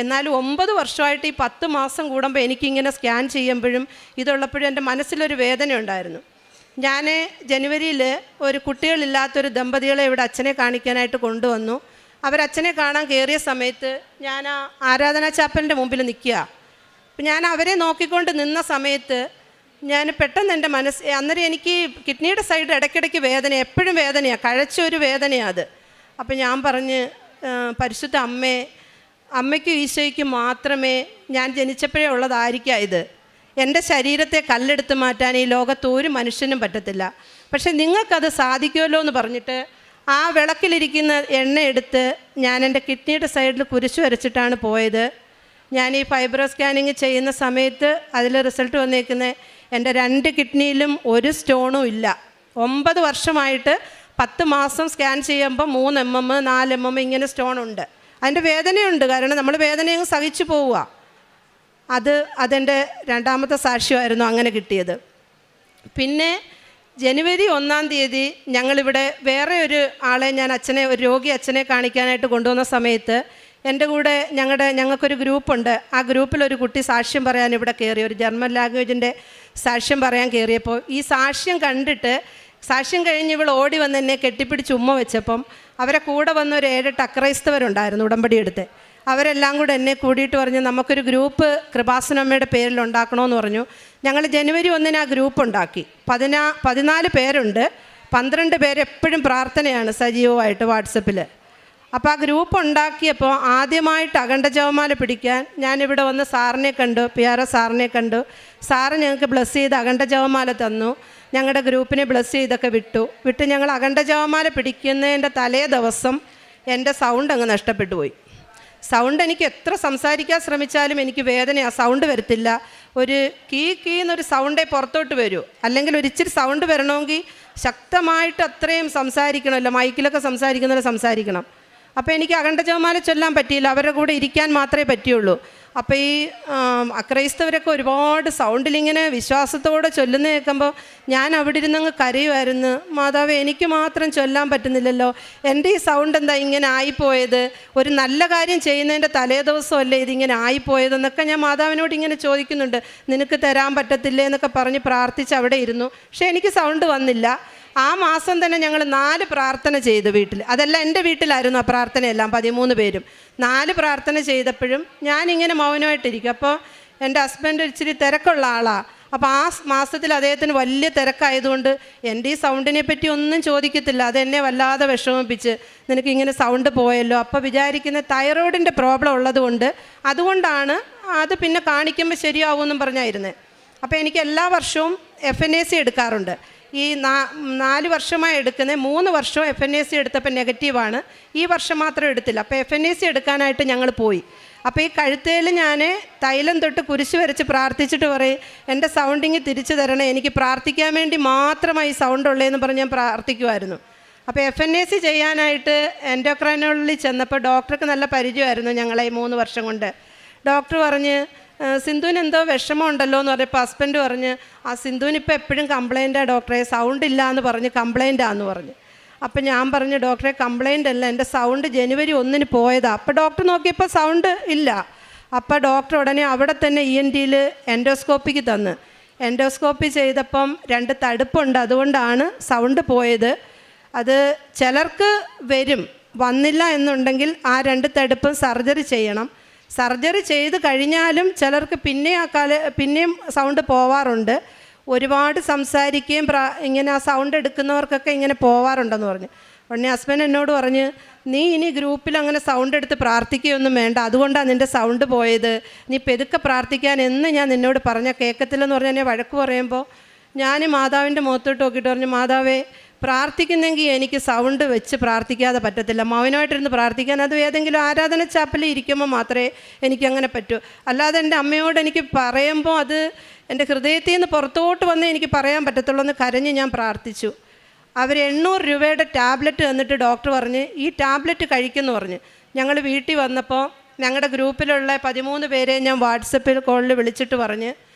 എന്നാലും 9 വർഷമായിട്ട് ഈ 10 മാസം കൂടുമ്പോൾ എനിക്കിങ്ങനെ സ്കാൻ ചെയ്യുമ്പോഴും ഇതുള്ളപ്പോഴും എൻ്റെ മനസ്സിലൊരു വേദന ഉണ്ടായിരുന്നു. ഞാൻ ജനുവരിയിൽ ഒരു കുട്ടികളില്ലാത്തൊരു ദമ്പതികളെ ഇവിടെ അച്ഛനെ കാണിക്കാനായിട്ട് കൊണ്ടുവന്നു. അവരച്ഛനെ കാണാൻ കയറിയ സമയത്ത് ഞാൻ ആ ആരാധനാ ചാപ്പലിൻ്റെ മുമ്പിൽ നിൽക്കുക. അപ്പം ഞാൻ അവരെ നോക്കിക്കൊണ്ട് നിന്ന സമയത്ത് ഞാൻ പെട്ടെന്ന് എൻ്റെ അന്നേരം എനിക്ക് കിഡ്നിയുടെ സൈഡ് ഇടയ്ക്കിടയ്ക്ക് വേദന, എപ്പോഴും വേദനയാണ്, കഴച്ചൊരു വേദനയാണ് അത്. അപ്പം ഞാൻ പറഞ്ഞ്, പരിശുദ്ധ അമ്മയ്ക്കും ഈശോയ്ക്കും മാത്രമേ ഞാൻ ജനിച്ചപ്പോഴേ ഉള്ളതായിരിക്കാം ഇത്. എൻ്റെ ശരീരത്തെ കല്ലെടുത്ത് മാറ്റാൻ ഈ ലോകത്ത് ഒരു മനുഷ്യനും പറ്റത്തില്ല. പക്ഷെ നിങ്ങൾക്കത് സാധിക്കുമല്ലോ എന്ന് പറഞ്ഞിട്ട് ആ വിളക്കിലിരിക്കുന്ന എണ്ണ എടുത്ത് ഞാൻ എൻ്റെ കിഡ്നിയുടെ സൈഡിൽ കുരിശ് വരച്ചിട്ടാണ് പോയത്. ഞാൻ ഈ ഫൈബ്രോ സ്കാനിങ് ചെയ്യുന്ന സമയത്ത് അതിൽ റിസൾട്ട് വന്നേക്കുന്നത് എൻ്റെ 2 കിഡ്നിയിലും ഒരു സ്റ്റോണും ഇല്ല. 9 വർഷമായിട്ട് 10 മാസം സ്കാൻ ചെയ്യുമ്പോൾ 3 mm 4 mm ഇങ്ങനെ സ്റ്റോണുണ്ട്. അതിൻ്റെ വേദനയുണ്ട്, കാരണം നമ്മൾ വേദനയങ്ങ് സഹിച്ചു പോവുക. അതെൻ്റെ 2ാമത്തെ സാക്ഷ്യമായിരുന്നു അങ്ങനെ കിട്ടിയത്. പിന്നെ ജനുവരി 1-ാം തീയതി ഞങ്ങളിവിടെ വേറെ ഒരു ആളെ ഒരു രോഗി അച്ഛനെ കാണിക്കാനായിട്ട് കൊണ്ടുവന്ന സമയത്ത് എൻ്റെ കൂടെ ഞങ്ങൾക്കൊരു ഗ്രൂപ്പുണ്ട്. ആ ഗ്രൂപ്പിലൊരു കുട്ടി സാക്ഷ്യം പറയാൻ ഇവിടെ കയറി, ഒരു ജർമ്മൻ ലാംഗ്വേജിൻ്റെ സാക്ഷ്യം പറയാൻ കയറിയപ്പോൾ ഈ സാക്ഷ്യം കണ്ടിട്ട് സാക്ഷ്യം കഴിഞ്ഞ് ഇവൾ ഓടി വന്ന് എന്നെ കെട്ടിപ്പിടിച്ച് ഉമ്മ വെച്ചപ്പം അവരെ കൂടെ വന്ന ഒരു 7-8 അക്രൈസ്തവരുണ്ടായിരുന്നു ഉടമ്പടി എടുത്ത്. അവരെല്ലാം കൂടെ എന്നെ കൂടിയിട്ട് പറഞ്ഞു, നമുക്കൊരു ഗ്രൂപ്പ് കൃപാസനമ്മയുടെ പേരിൽ ഉണ്ടാക്കണമെന്ന് പറഞ്ഞു. ഞങ്ങൾ ജനുവരി 1-ന് ആ ഗ്രൂപ്പ് ഉണ്ടാക്കി. 14 പേരുണ്ട്. 12 പേര് എപ്പോഴും പ്രാർത്ഥനയാണ് സജീവമായിട്ട് വാട്സപ്പിൽ. അപ്പോൾ ആ ഗ്രൂപ്പ് ഉണ്ടാക്കിയപ്പോൾ ആദ്യമായിട്ട് അഖണ്ഡ ജപമാല പിടിക്കാൻ ഞാനിവിടെ വന്ന് സാറിനെ കണ്ടു, PR സാറിനെ കണ്ടു. സാറ് ഞങ്ങൾക്ക് ബ്ലസ് ചെയ്ത് അഖണ്ഡ ജപമാല തന്നു. ഞങ്ങളുടെ ഗ്രൂപ്പിനെ ബ്ലസ് ചെയ്തൊക്കെ വിട്ട് ഞങ്ങൾ അഖണ്ഡ ജപമാല പിടിക്കുന്നതിൻ്റെ തലേ ദിവസം എൻ്റെ സൗണ്ട് അങ്ങ് നഷ്ടപ്പെട്ടു പോയി. സൗണ്ട് എനിക്ക് എത്ര സംസാരിക്കാൻ ശ്രമിച്ചാലും എനിക്ക് വേദനയാണ്, സൗണ്ട് വരത്തില്ല. ഒരു കീന്നൊരു സൗണ്ടേ പുറത്തോട്ട് വരൂ. അല്ലെങ്കിൽ ഒരിച്ചിരി സൗണ്ട് വരണമെങ്കിൽ ശക്തമായിട്ട് അത്രയും സംസാരിക്കണമല്ലോ, മൈക്കിലൊക്കെ സംസാരിക്കണം. അപ്പോൾ എനിക്ക് അഖണ്ഡ ജപമാല ചൊല്ലാൻ പറ്റിയില്ല, അവരുടെ കൂടെ ഇരിക്കാൻ മാത്രമേ പറ്റിയുള്ളൂ. അപ്പോൾ ഈ അക്രൈസ്തവരൊക്കെ ഒരുപാട് സൗണ്ടിലിങ്ങനെ വിശ്വാസത്തോടെ ചൊല്ലുന്ന കേൾക്കുമ്പോൾ ഞാൻ അവിടെ ഇരുന്നങ്ങ് കരയുമായിരുന്നു. മാതാവേ, എനിക്ക് മാത്രം ചൊല്ലാൻ പറ്റുന്നില്ലല്ലോ, എൻ്റെ ഈ സൗണ്ട് എന്താ ഇങ്ങനെ ആയിപ്പോയത്, ഒരു നല്ല കാര്യം ചെയ്യുന്നതിൻ്റെ തലേ ദിവസമല്ലേ ഇതിങ്ങനെ ആയിപ്പോയതെന്നൊക്കെ ഞാൻ മാതാവിനോട് ഇങ്ങനെ ചോദിക്കുന്നുണ്ട്. നിനക്ക് തരാൻ പറ്റത്തില്ലേ എന്നൊക്കെ പറഞ്ഞ് പ്രാർത്ഥിച്ച് അവിടെ ഇരുന്നു. പക്ഷേ എനിക്ക് സൗണ്ട് വന്നില്ല. ആ മാസം തന്നെ ഞങ്ങൾ 4 പ്രാർത്ഥന ചെയ്തു വീട്ടിൽ. അതെല്ലാം എൻ്റെ വീട്ടിലായിരുന്നു ആ പ്രാർത്ഥനയെല്ലാം, 13 പേരും 4 പ്രാർത്ഥന ചെയ്തപ്പോഴും ഞാനിങ്ങനെ മൗനമായിട്ടിരിക്കും. അപ്പോൾ എൻ്റെ ഹസ്ബൻഡ് ഇച്ചിരി തിരക്കുള്ള ആളാണ്. അപ്പോൾ ആ മാസത്തിൽ അദ്ദേഹത്തിന് വലിയ തിരക്കായതുകൊണ്ട് എൻ്റെ ഈ സൗണ്ടിനെ പറ്റി ഒന്നും ചോദിക്കത്തില്ല. അതെന്നെ വല്ലാതെ വിഷമിപ്പിച്ച്, നിനക്കിങ്ങനെ സൗണ്ട് പോയല്ലോ. അപ്പോൾ വിചാരിക്കുന്ന തൈറോയിഡിൻ്റെ പ്രോബ്ലം ഉള്ളതുകൊണ്ട് അതുകൊണ്ടാണ് അത് പിന്നെ കാണിക്കുമ്പോൾ ശരിയാവുമെന്നും പറഞ്ഞായിരുന്നത്. അപ്പോൾ എനിക്ക് എല്ലാ വർഷവും FNAC എടുക്കാറുണ്ട്. ഈ 4 വർഷമായി എടുക്കുന്നത്. 3 വർഷവും FNAC എടുത്തപ്പോൾ നെഗറ്റീവാണ്. ഈ വർഷം മാത്രം എടുത്തില്ല. അപ്പോൾ FNAC എടുക്കാനായിട്ട് ഞങ്ങൾ പോയി. അപ്പോൾ ഈ കഴുത്തേൽ ഞാൻ തൈലം തൊട്ട് കുരിശ് വരച്ച് പ്രാർത്ഥിച്ചിട്ട് പറയും, എൻ്റെ സൗണ്ടിങ് തിരിച്ചു തരണേ, എനിക്ക് പ്രാർത്ഥിക്കാൻ വേണ്ടി മാത്രമായി സൗണ്ട് ഉള്ളതെന്ന് പറഞ്ഞ് ഞാൻ പ്രാർത്ഥിക്കുമായിരുന്നു. അപ്പോൾ FNAC ചെയ്യാനായിട്ട് എൻഡോക്രൈനോളജിൽ ചെന്നപ്പോൾ ഡോക്ടർക്ക് നല്ല പരിചയമായിരുന്നു ഞങ്ങളെ 3 വർഷം കൊണ്ട്. ഡോക്ടർ പറഞ്ഞ്, സിന്ധുവിന് എന്തോ വിഷമം ഉണ്ടല്ലോ എന്ന് പറഞ്ഞപ്പോൾ ഹസ്ബൻഡ് പറഞ്ഞ്, ആ സിന്ധുവിന് ഇപ്പോൾ എപ്പോഴും കംപ്ലൈൻറ്റാണ് ഡോക്ടറെ, സൗണ്ട് ഇല്ല എന്ന് പറഞ്ഞ് കംപ്ലൈൻറ്റാന്ന് പറഞ്ഞു. അപ്പം ഞാൻ പറഞ്ഞു, ഡോക്ടറെ കംപ്ലൈൻ്റ് അല്ല, എൻ്റെ സൗണ്ട് ജനുവരി 1-ന് പോയതാണ്. അപ്പോൾ ഡോക്ടർ നോക്കിയപ്പോൾ സൗണ്ട് ഇല്ല. അപ്പോൾ ഡോക്ടർ ഉടനെ അവിടെ തന്നെ ENTയിൽ എൻഡോസ്കോപ്പിക്ക് തന്ന്. എൻഡോസ്കോപ്പി ചെയ്തപ്പം 2 തടുപ്പുണ്ട്, അതുകൊണ്ടാണ് സൗണ്ട് പോയത്. അത് ചിലർക്ക് വരും, വന്നില്ല എന്നുണ്ടെങ്കിൽ ആ 2 തടുപ്പും സർജറി ചെയ്യണം. സർജറി ചെയ്ത് കഴിഞ്ഞാലും ചിലർക്ക് പിന്നെയും സൗണ്ട് പോവാറുണ്ട്. ഒരുപാട് സംസാരിക്കുകയും ഇങ്ങനെ ആ സൗണ്ട് എടുക്കുന്നവർക്കൊക്കെ ഇങ്ങനെ പോവാറുണ്ടെന്ന് പറഞ്ഞു. ഉടനെ ഹസ്ബൻഡ് എന്നോട് പറഞ്ഞ്, നീ ഇനി ഗ്രൂപ്പിൽ അങ്ങനെ സൗണ്ട് എടുത്ത് പ്രാർത്ഥിക്കുകയൊന്നും വേണ്ട, അതുകൊണ്ടാണ് നിൻ്റെ സൗണ്ട് പോയത്, നീ പെതുക്കെ പ്രാർത്ഥിക്കാൻ എന്ന് ഞാൻ നിന്നോട് പറഞ്ഞാൽ കേൾക്കത്തില്ലെന്ന് പറഞ്ഞാൽ എന്നെ വഴക്ക് പറയുമ്പോൾ ഞാൻ മാതാവിൻ്റെ മുഖത്തോട്ട് നോക്കിയിട്ട് പറഞ്ഞു, മാതാവേ, പ്രാർത്ഥിക്കുന്നെങ്കിൽ എനിക്ക് സൗണ്ട് വെച്ച് പ്രാർത്ഥിക്കാതെ പറ്റത്തില്ല, മൗനമായിട്ടിരുന്ന് പ്രാർത്ഥിക്കാൻ അത് ഏതെങ്കിലും ആരാധന ചാപ്പലിൽ ഇരിക്കുമ്പോൾ മാത്രമേ എനിക്കങ്ങനെ പറ്റൂ. അല്ലാതെ എൻ്റെ അമ്മയോട് എനിക്ക് പറയുമ്പോൾ അത് എൻ്റെ ഹൃദയത്തിൽ നിന്ന് പുറത്തോട്ട് വന്നേ എനിക്ക് പറയാൻ പറ്റത്തുള്ളൂ എന്ന് കരഞ്ഞ് ഞാൻ പ്രാർത്ഥിച്ചു. അവർ 800 രൂപയുടെ ടാബ്ലറ്റ് തന്നിട്ട് ഡോക്ടർ പറഞ്ഞ് ഈ ടാബ്ലറ്റ് കഴിക്കുമെന്ന് പറഞ്ഞ്. ഞങ്ങൾ വീട്ടിൽ വന്നപ്പോൾ ഞങ്ങളുടെ ഗ്രൂപ്പിലുള്ള 13 പേരെ ഞാൻ വാട്സപ്പിൽ കോളിൽ വിളിച്ചിട്ട് പറഞ്ഞ്,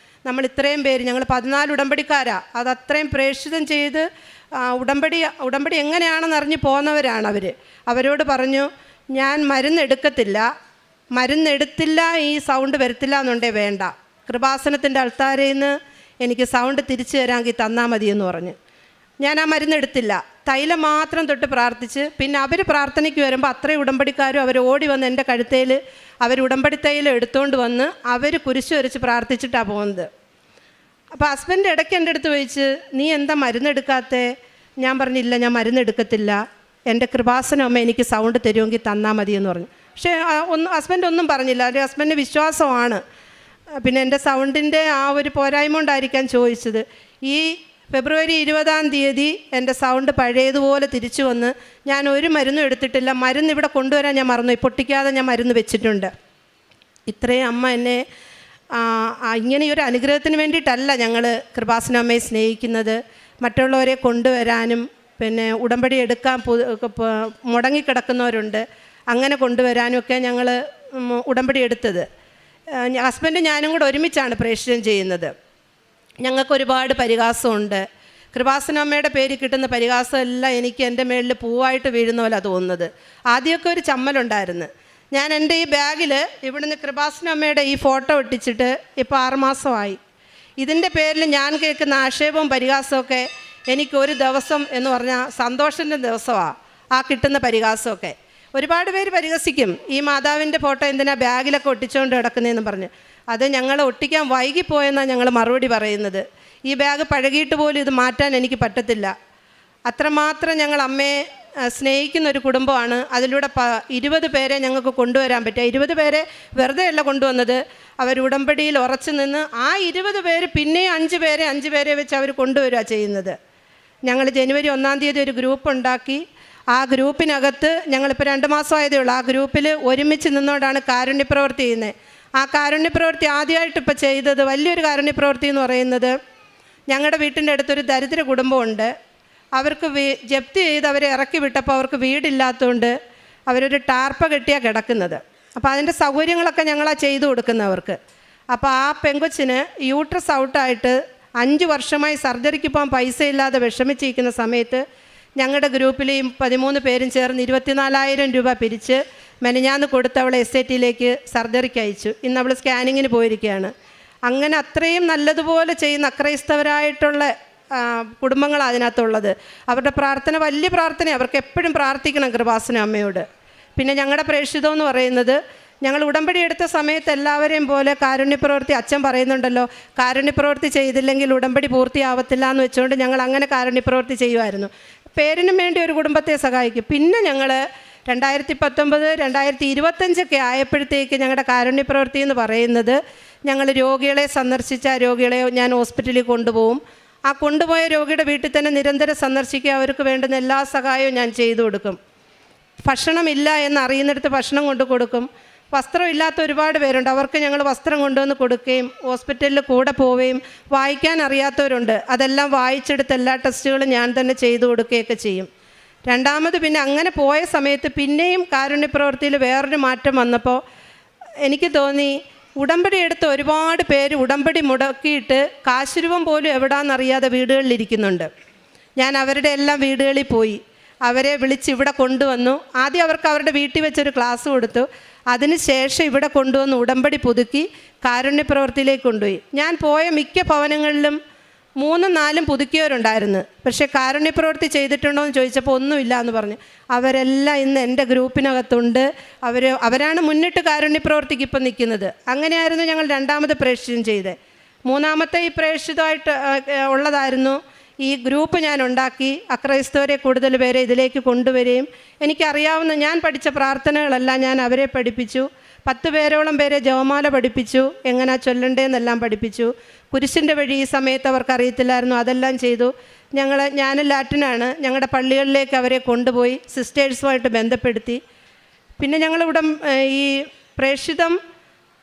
നമ്മൾ ഇത്രയും പേര്, ഞങ്ങൾ 14 ഉടമ്പടിക്കാരാണ്, അത് അത്രയും പ്രേക്ഷിതം ചെയ്ത് ഉടമ്പടി എങ്ങനെയാണെന്ന് അറിഞ്ഞ് പോകുന്നവരാണ് അവർ. അവരോട് പറഞ്ഞു, ഞാൻ മരുന്നെടുത്തില്ല ഈ സൗണ്ട് വരത്തില്ല എന്നുണ്ടേ വേണ്ട, കൃപാസനത്തിൻ്റെ അൾത്താരയിൽ നിന്ന് എനിക്ക് സൗണ്ട് തിരിച്ചു തരാമെങ്കിൽ തന്നാൽ മതിയെന്ന് പറഞ്ഞ്. ഞാൻ ആ മരുന്നെടുത്തില്ല, തൈലം മാത്രം തൊട്ട് പ്രാർത്ഥിച്ച്. പിന്നെ അവർ പ്രാർത്ഥനയ്ക്ക് വരുമ്പോൾ അത്രയും ഉടമ്പടിക്കാരും അവർ ഓടി വന്ന് എൻ്റെ കഴുത്തേൽ അവർ ഉടമ്പടി തൈലം എടുത്തുകൊണ്ട് വന്ന് അവർ കുരിശ് വരച്ച് പ്രാർത്ഥിച്ചിട്ടാണ് പോകുന്നത്. അപ്പോൾ ഹസ്ബൻഡ് ഇടയ്ക്ക് എൻ്റെ അടുത്ത് ചോദിച്ച്, നീ എന്താ മരുന്നെടുക്കാത്തേ? ഞാൻ പറഞ്ഞില്ല, ഞാൻ മരുന്നെടുക്കത്തില്ല, എൻ്റെ കൃപാസനം അമ്മ എനിക്ക് സൗണ്ട് തരുമെങ്കിൽ തന്നാൽ മതിയെന്ന് പറഞ്ഞു. പക്ഷേ ഹസ്ബൻഡ് ഒന്നും പറഞ്ഞില്ല. ഒരു ഹസ്ബൻഡിന് വിശ്വാസമാണ്. പിന്നെ എൻ്റെ സൗണ്ടിൻ്റെ ആ ഒരു പോരായ്മ കൊണ്ടായിരിക്കാൻ ചോദിച്ചത്. ഈ ഫെബ്രുവരി 20-ാം തീയതി എൻ്റെ സൗണ്ട് പഴയതുപോലെ തിരിച്ചു വന്ന് ഞാൻ ഒരു മരുന്നും എടുത്തിട്ടില്ല. മരുന്ന് ഇവിടെ കൊണ്ടുവരാൻ ഞാൻ മറന്നുപോയി, പൊട്ടിക്കാതെ ഞാൻ മരുന്ന് വെച്ചിട്ടുണ്ട്. ഇത്രയും അമ്മ എന്നെ ഇങ്ങനെയൊരു അനുഗ്രഹത്തിന് വേണ്ടിയിട്ടല്ല ഞങ്ങൾ കൃപാസന അമ്മയെ സ്നേഹിക്കുന്നത്, മറ്റുള്ളവരെ കൊണ്ടുവരാനും പിന്നെ ഉടമ്പടി എടുക്കാൻ മുടങ്ങിക്കിടക്കുന്നവരുണ്ട് അങ്ങനെ കൊണ്ടുവരാനും ഒക്കെ ഞങ്ങൾ ഉടമ്പടി എടുത്തത്. ഹസ്ബൻഡ് ഞാനും കൂടെ ഒരുമിച്ചാണ് പ്രേക്ഷിതം ചെയ്യുന്നത്. ഞങ്ങൾക്ക് ഒരുപാട് പരിഹാസമുണ്ട്. കൃപാസന അമ്മയുടെ പേര് കിട്ടുന്ന പരിഹാസം എല്ലാം എനിക്ക് എൻ്റെ മേളിൽ പൂവായിട്ട് വീഴുന്ന പോലെ തോന്നുന്നത്. ആദ്യമൊക്കെ ഒരു ചമ്മലുണ്ടായിരുന്നു. ഞാൻ എൻ്റെ ഈ ബാഗിൽ ഇവിടുന്ന് കൃപാസന അമ്മയുടെ ഈ ഫോട്ടോ ഒട്ടിച്ചിട്ട് ഇപ്പോൾ 6 മാസമായി. ഇതിൻ്റെ പേരിൽ ഞാൻ കേൾക്കുന്ന ആക്ഷേപവും പരിഹാസമൊക്കെ എനിക്കൊരു ദിവസം എന്ന് പറഞ്ഞാൽ സന്തോഷത്തിൻ്റെ ദിവസമാണ് ആ കിട്ടുന്ന പരിഹാസമൊക്കെ. ഒരുപാട് പേര് പരിഹസിക്കും, ഈ മാതാവിൻ്റെ ഫോട്ടോ എന്തിനാ ബാഗിലൊക്കെ ഒട്ടിച്ചുകൊണ്ട് കിടക്കുന്നതെന്ന് പറഞ്ഞ്. അത് ഞങ്ങൾ ഒട്ടിക്കാൻ വൈകിപ്പോയെന്നാണ് ഞങ്ങൾ മറുപടി പറയുന്നത്. ഈ ബാഗ് പഴകിയിട്ട് പോലും ഇത് മാറ്റാൻ എനിക്ക് പറ്റത്തില്ല. അത്രമാത്രം ഞങ്ങൾ അമ്മയെ സ്നേഹിക്കുന്ന ഒരു കുടുംബമാണ്. അതിലൂടെ 20 പേരെ ഞങ്ങൾക്ക് കൊണ്ടുവരാൻ പറ്റുക. 20 പേരെ വെറുതെ അല്ല കൊണ്ടുവന്നത്, അവർ ഉടമ്പടിയിൽ ഉറച്ചു നിന്ന് ആ 20 പേര് പിന്നെയും 5 പേരെ വെച്ച് അവർ കൊണ്ടുവരിക ചെയ്യുന്നത്. ഞങ്ങൾ ജനുവരി 1-ാം തീയതി ഒരു ഗ്രൂപ്പ് ഉണ്ടാക്കി. ആ ഗ്രൂപ്പിനകത്ത് ഞങ്ങളിപ്പോൾ 2 മാസമായതേ ഉള്ളൂ. ആ ഗ്രൂപ്പിൽ ഒരുമിച്ച് നിന്നുകൊണ്ടാണ് കാരുണ്യപ്രവൃത്തി ചെയ്യുന്നത്. ആ കാരുണ്യപ്രവൃത്തി ആദ്യമായിട്ട് ഇപ്പോൾ ചെയ്തത് വലിയൊരു കാരുണ്യപ്രവൃത്തി എന്ന് പറയുന്നത്, ഞങ്ങളുടെ വീട്ടിൻ്റെ അടുത്തൊരു ദരിദ്ര കുടുംബമുണ്ട്. അവർക്ക് ജപ്തി ചെയ്ത് അവരെ ഇറക്കി വിട്ടപ്പോൾ അവർക്ക് വീടില്ലാത്തതുകൊണ്ട് അവരൊരു ടാർപ്പ കെട്ടിയാണ് കിടക്കുന്നത്. അപ്പോൾ അതിൻ്റെ സൗകര്യങ്ങളൊക്കെ ഞങ്ങളാണ് ചെയ്തു കൊടുക്കുന്നവർക്ക്. അപ്പോൾ ആ പെങ്കൊച്ചിന് യൂട്രസ് ഔട്ടായിട്ട് 5 വർഷമായി സർജറിക്ക് പോകാൻ പൈസ ഇല്ലാതെ വിഷമിച്ചിരിക്കുന്ന സമയത്ത് ഞങ്ങളുടെ ഗ്രൂപ്പിൽ 13 പേരും ചേർന്ന് 24,000 രൂപ പിരിച്ച് മെനഞ്ഞാന്ന് കൊടുത്ത് അവളെ SATയിലേക്ക് സർജറിക്ക് അയച്ചു. ഇന്ന് അവൾ സ്കാനിങ്ങിന് പോയിരിക്കുകയാണ്. അങ്ങനെ അത്രയും നല്ലതുപോലെ ചെയ്യുന്ന അക്രൈസ്തവരായിട്ടുള്ള കുടുംബങ്ങളാണ് അതിനകത്തുള്ളത്. അവരുടെ പ്രാർത്ഥന വലിയ പ്രാർത്ഥന, അവർക്ക് എപ്പോഴും പ്രാർത്ഥിക്കണം കൃപാസന അമ്മയോട്. പിന്നെ ഞങ്ങളുടെ പ്രേക്ഷിതം എന്ന് പറയുന്നത്, ഞങ്ങൾ ഉടമ്പടി എടുത്ത സമയത്ത് എല്ലാവരെയും പോലെ കാരുണ്യപ്രവൃത്തി, അച്ഛൻ പറയുന്നുണ്ടല്ലോ കാരുണ്യപ്രവൃത്തി ചെയ്തില്ലെങ്കിൽ ഉടമ്പടി പൂർത്തിയാവത്തില്ല എന്ന് വെച്ചുകൊണ്ട് ഞങ്ങൾ അങ്ങനെ കാരുണ്യപ്രവൃത്തി ചെയ്യുമായിരുന്നു. പേരിനും വേണ്ടി ഒരു കുടുംബത്തെ സഹായിക്കും. പിന്നെ ഞങ്ങൾ 2019, 2025 ആയപ്പോഴത്തേക്ക് ഞങ്ങളുടെ കാരുണ്യപ്രവൃത്തി എന്ന് പറയുന്നത്, ഞങ്ങൾ രോഗികളെ സന്ദർശിച്ച രോഗികളെ ഞാൻ ഹോസ്പിറ്റലിൽ കൊണ്ടുപോകും. ആ കൊണ്ടുപോയ രോഗിയുടെ വീട്ടിൽ തന്നെ നിരന്തരം സന്ദർശിക്കുക, അവർക്ക് വേണ്ടുന്ന എല്ലാ സഹായവും ഞാൻ ചെയ്തു കൊടുക്കും. ഭക്ഷണമില്ല എന്നറിയുന്നിടത്ത് ഭക്ഷണം കൊണ്ടു കൊടുക്കും. വസ്ത്രമില്ലാത്ത ഒരുപാട് പേരുണ്ട്, അവർക്ക് ഞങ്ങൾ വസ്ത്രം കൊണ്ടുവന്ന് കൊടുക്കുകയും ഹോസ്പിറ്റലിൽ കൂടെ പോവുകയും, വായിക്കാൻ അറിയാത്തവരുണ്ട്, അതെല്ലാം വായിച്ചെടുത്ത് എല്ലാ ടെസ്റ്റുകളും ഞാൻ തന്നെ ചെയ്തു കൊടുക്കുകയൊക്കെ ചെയ്യും. രണ്ടാമത് പിന്നെ അങ്ങനെ പോയ സമയത്ത് പിന്നെയും കാരുണ്യപ്രവൃത്തിയിൽ വേറൊരു മാറ്റം വന്നപ്പോൾ എനിക്ക് തോന്നി, ഉടമ്പടി എടുത്ത് ഒരുപാട് പേര് ഉടമ്പടി മുടക്കിയിട്ട് കാശുരൂപം പോലും എവിടാന്നറിയാതെ വീടുകളിലിരിക്കുന്നുണ്ട്. ഞാൻ അവരുടെ എല്ലാം വീടുകളിൽ പോയി അവരെ വിളിച്ച് ഇവിടെ കൊണ്ടുവന്നു. ആദ്യം അവർക്ക് അവരുടെ വീട്ടിൽ വെച്ചൊരു ക്ലാസ് കൊടുത്തു. അതിനുശേഷം ഇവിടെ കൊണ്ടുവന്ന് ഉടമ്പടി പുതുക്കി കാരുണ്യപ്രവൃത്തിയിലേക്ക് കൊണ്ടുപോയി. ഞാൻ പോയ മിക്ക ഭവനങ്ങളിലും 3-4 പുതുക്കിയവരുണ്ടായിരുന്നു. പക്ഷേ കാരുണ്യപ്രവൃത്തി ചെയ്തിട്ടുണ്ടോ എന്ന് ചോദിച്ചപ്പോൾ ഒന്നുമില്ല എന്ന് പറഞ്ഞു. അവരെല്ലാം ഇന്ന് എൻ്റെ ഗ്രൂപ്പിനകത്തുണ്ട്. അവരാണ് മുന്നിട്ട് കാരുണ്യപ്രവൃത്തിക്ക് ഇപ്പം നിൽക്കുന്നത്. അങ്ങനെയായിരുന്നു ഞങ്ങൾ 2ാമത് പ്രേക്ഷിതം ചെയ്തത്. 3ാമത്തെ ഈ പ്രേക്ഷിതമായിട്ട് ഉള്ളതായിരുന്നു ഈ ഗ്രൂപ്പ് ഞാൻ ഉണ്ടാക്കി അക്രൈസ്തവരെ കൂടുതൽ പേരെ ഇതിലേക്ക് കൊണ്ടുവരികയും എനിക്കറിയാവുന്ന ഞാൻ പഠിച്ച പ്രാർത്ഥനകളെല്ലാം ഞാൻ അവരെ പഠിപ്പിച്ചു. 10 പേരോളം പേരെ ജപമാല പഠിപ്പിച്ചു, എങ്ങനെ ചൊല്ലണ്ടേന്നെല്ലാം പഠിപ്പിച്ചു. കുരിശിൻ്റെ വഴി ഈ സമയത്ത് അവർക്ക് അറിയത്തില്ലായിരുന്നു, അതെല്ലാം ചെയ്തു. ഞാൻ ലാറ്റിനാണ്, ഞങ്ങളുടെ പള്ളികളിലേക്ക് അവരെ കൊണ്ടുപോയി സിസ്റ്റേഴ്സുമായിട്ട് ബന്ധപ്പെടുത്തി. പിന്നെ ഞങ്ങൾ ഈ പ്രേക്ഷിതം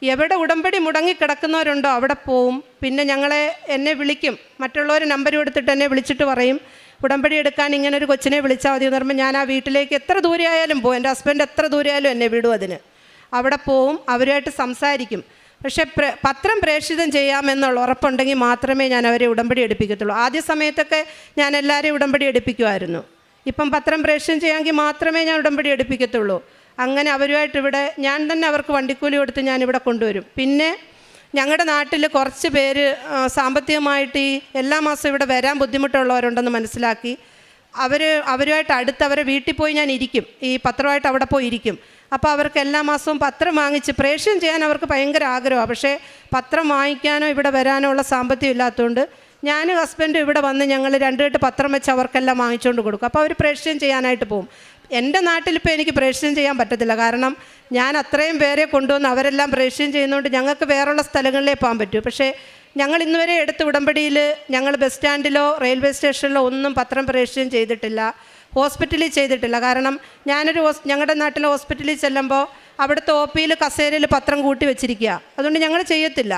എവിടെ ഉടമ്പടി മുടങ്ങിക്കിടക്കുന്നവരുണ്ടോ അവിടെ പോവും. പിന്നെ എന്നെ വിളിക്കും, മറ്റുള്ളവർ നമ്പർ കൊടുത്തിട്ട് എന്നെ വിളിച്ചിട്ട് പറയും ഉടമ്പടി എടുക്കാൻ ഇങ്ങനെ ഒരു കൊച്ചിനെ വിളിച്ചാൽ മതി എന്ന് പറയുമ്പോൾ ഞാൻ ആ വീട്ടിലേക്ക് എത്ര ദൂരെ ആയാലും പോകും. എൻ്റെ ഹസ്ബൻഡ് എത്ര ദൂരെ ആയാലും എന്നെ വിടും അതിന്. അവിടെ പോവും, അവരുമായിട്ട് സംസാരിക്കും. പക്ഷേ പത്രം പ്രേക്ഷിതം ചെയ്യാമെന്നുള്ള ഉറപ്പുണ്ടെങ്കിൽ മാത്രമേ ഞാൻ അവരെ ഉടമ്പടി എടുപ്പിക്കത്തുള്ളൂ. ആദ്യ സമയത്തൊക്കെ ഞാൻ എല്ലാവരെയും ഉടമ്പടി എടുപ്പിക്കുമായിരുന്നു. ഇപ്പം പത്രം പ്രേക്ഷിതം ചെയ്യാമെങ്കിൽ മാത്രമേ ഞാൻ ഉടമ്പടി എടുപ്പിക്കത്തുള്ളൂ. അങ്ങനെ അവരുമായിട്ട് ഇവിടെ ഞാൻ തന്നെ അവർക്ക് വണ്ടിക്കൂലി കൊടുത്ത് ഞാനിവിടെ കൊണ്ടുവരും. പിന്നെ ഞങ്ങളുടെ നാട്ടിൽ കുറച്ച് പേര് സാമ്പത്തികമായിട്ട് ഈ എല്ലാ മാസവും ഇവിടെ വരാൻ ബുദ്ധിമുട്ടുള്ളവരുണ്ടെന്ന് മനസ്സിലാക്കി അവരുമായിട്ട് അവരെ വീട്ടിൽ പോയി ഞാൻ ഇരിക്കും, ഈ പത്രമായിട്ട് അവിടെ പോയി ഇരിക്കും. അപ്പോൾ അവർക്ക് എല്ലാ മാസവും പത്രം വാങ്ങിച്ച് പ്രേക്ഷിതം ചെയ്യാൻ അവർക്ക് ഭയങ്കര ആഗ്രഹമാണ്. പക്ഷേ പത്രം വാങ്ങിക്കാനോ ഇവിടെ വരാനോ ഉള്ള സാമ്പത്തികം ഇല്ലാത്തതുകൊണ്ട് ഞാനും ഹസ്ബൻഡും ഇവിടെ വന്ന് ഞങ്ങൾ 2 കെട്ട് പത്രം വെച്ച് അവർക്കെല്ലാം വാങ്ങിച്ചുകൊണ്ട് കൊടുക്കും. അപ്പോൾ അവർ പ്രേക്ഷിതം ചെയ്യാനായിട്ട് പോകും. എൻ്റെ നാട്ടിലിപ്പോൾ എനിക്ക് പ്രേക്ഷിതം ചെയ്യാൻ പറ്റത്തില്ല, കാരണം ഞാൻ അത്രയും പേരെ കൊണ്ടുവന്ന് അവരെല്ലാം പ്രേക്ഷിതം ചെയ്യുന്നതുകൊണ്ട് ഞങ്ങൾക്ക് വേറെയുള്ള സ്ഥലങ്ങളിലേ പോകാൻ പറ്റൂ. പക്ഷേ ഞങ്ങൾ ഇന്നുവരെ എടുത്ത ഉടമ്പടിയിൽ ഞങ്ങൾ ബസ് സ്റ്റാൻഡിലോ റെയിൽവേ സ്റ്റേഷനിലോ ഒന്നും പത്രം പ്രേക്ഷിതം ചെയ്തിട്ടില്ല, ഹോസ്പിറ്റലിൽ ചെയ്തിട്ടില്ല. കാരണം ഞങ്ങളുടെ നാട്ടിലെ ഹോസ്പിറ്റലിൽ ചെല്ലുമ്പോൾ അവിടുത്തെ OP-യിൽ കസേരയിൽ പത്രം കൂട്ടി വെച്ചിരിക്കുക, അതുകൊണ്ട് ഞങ്ങൾ ചെയ്യത്തില്ല.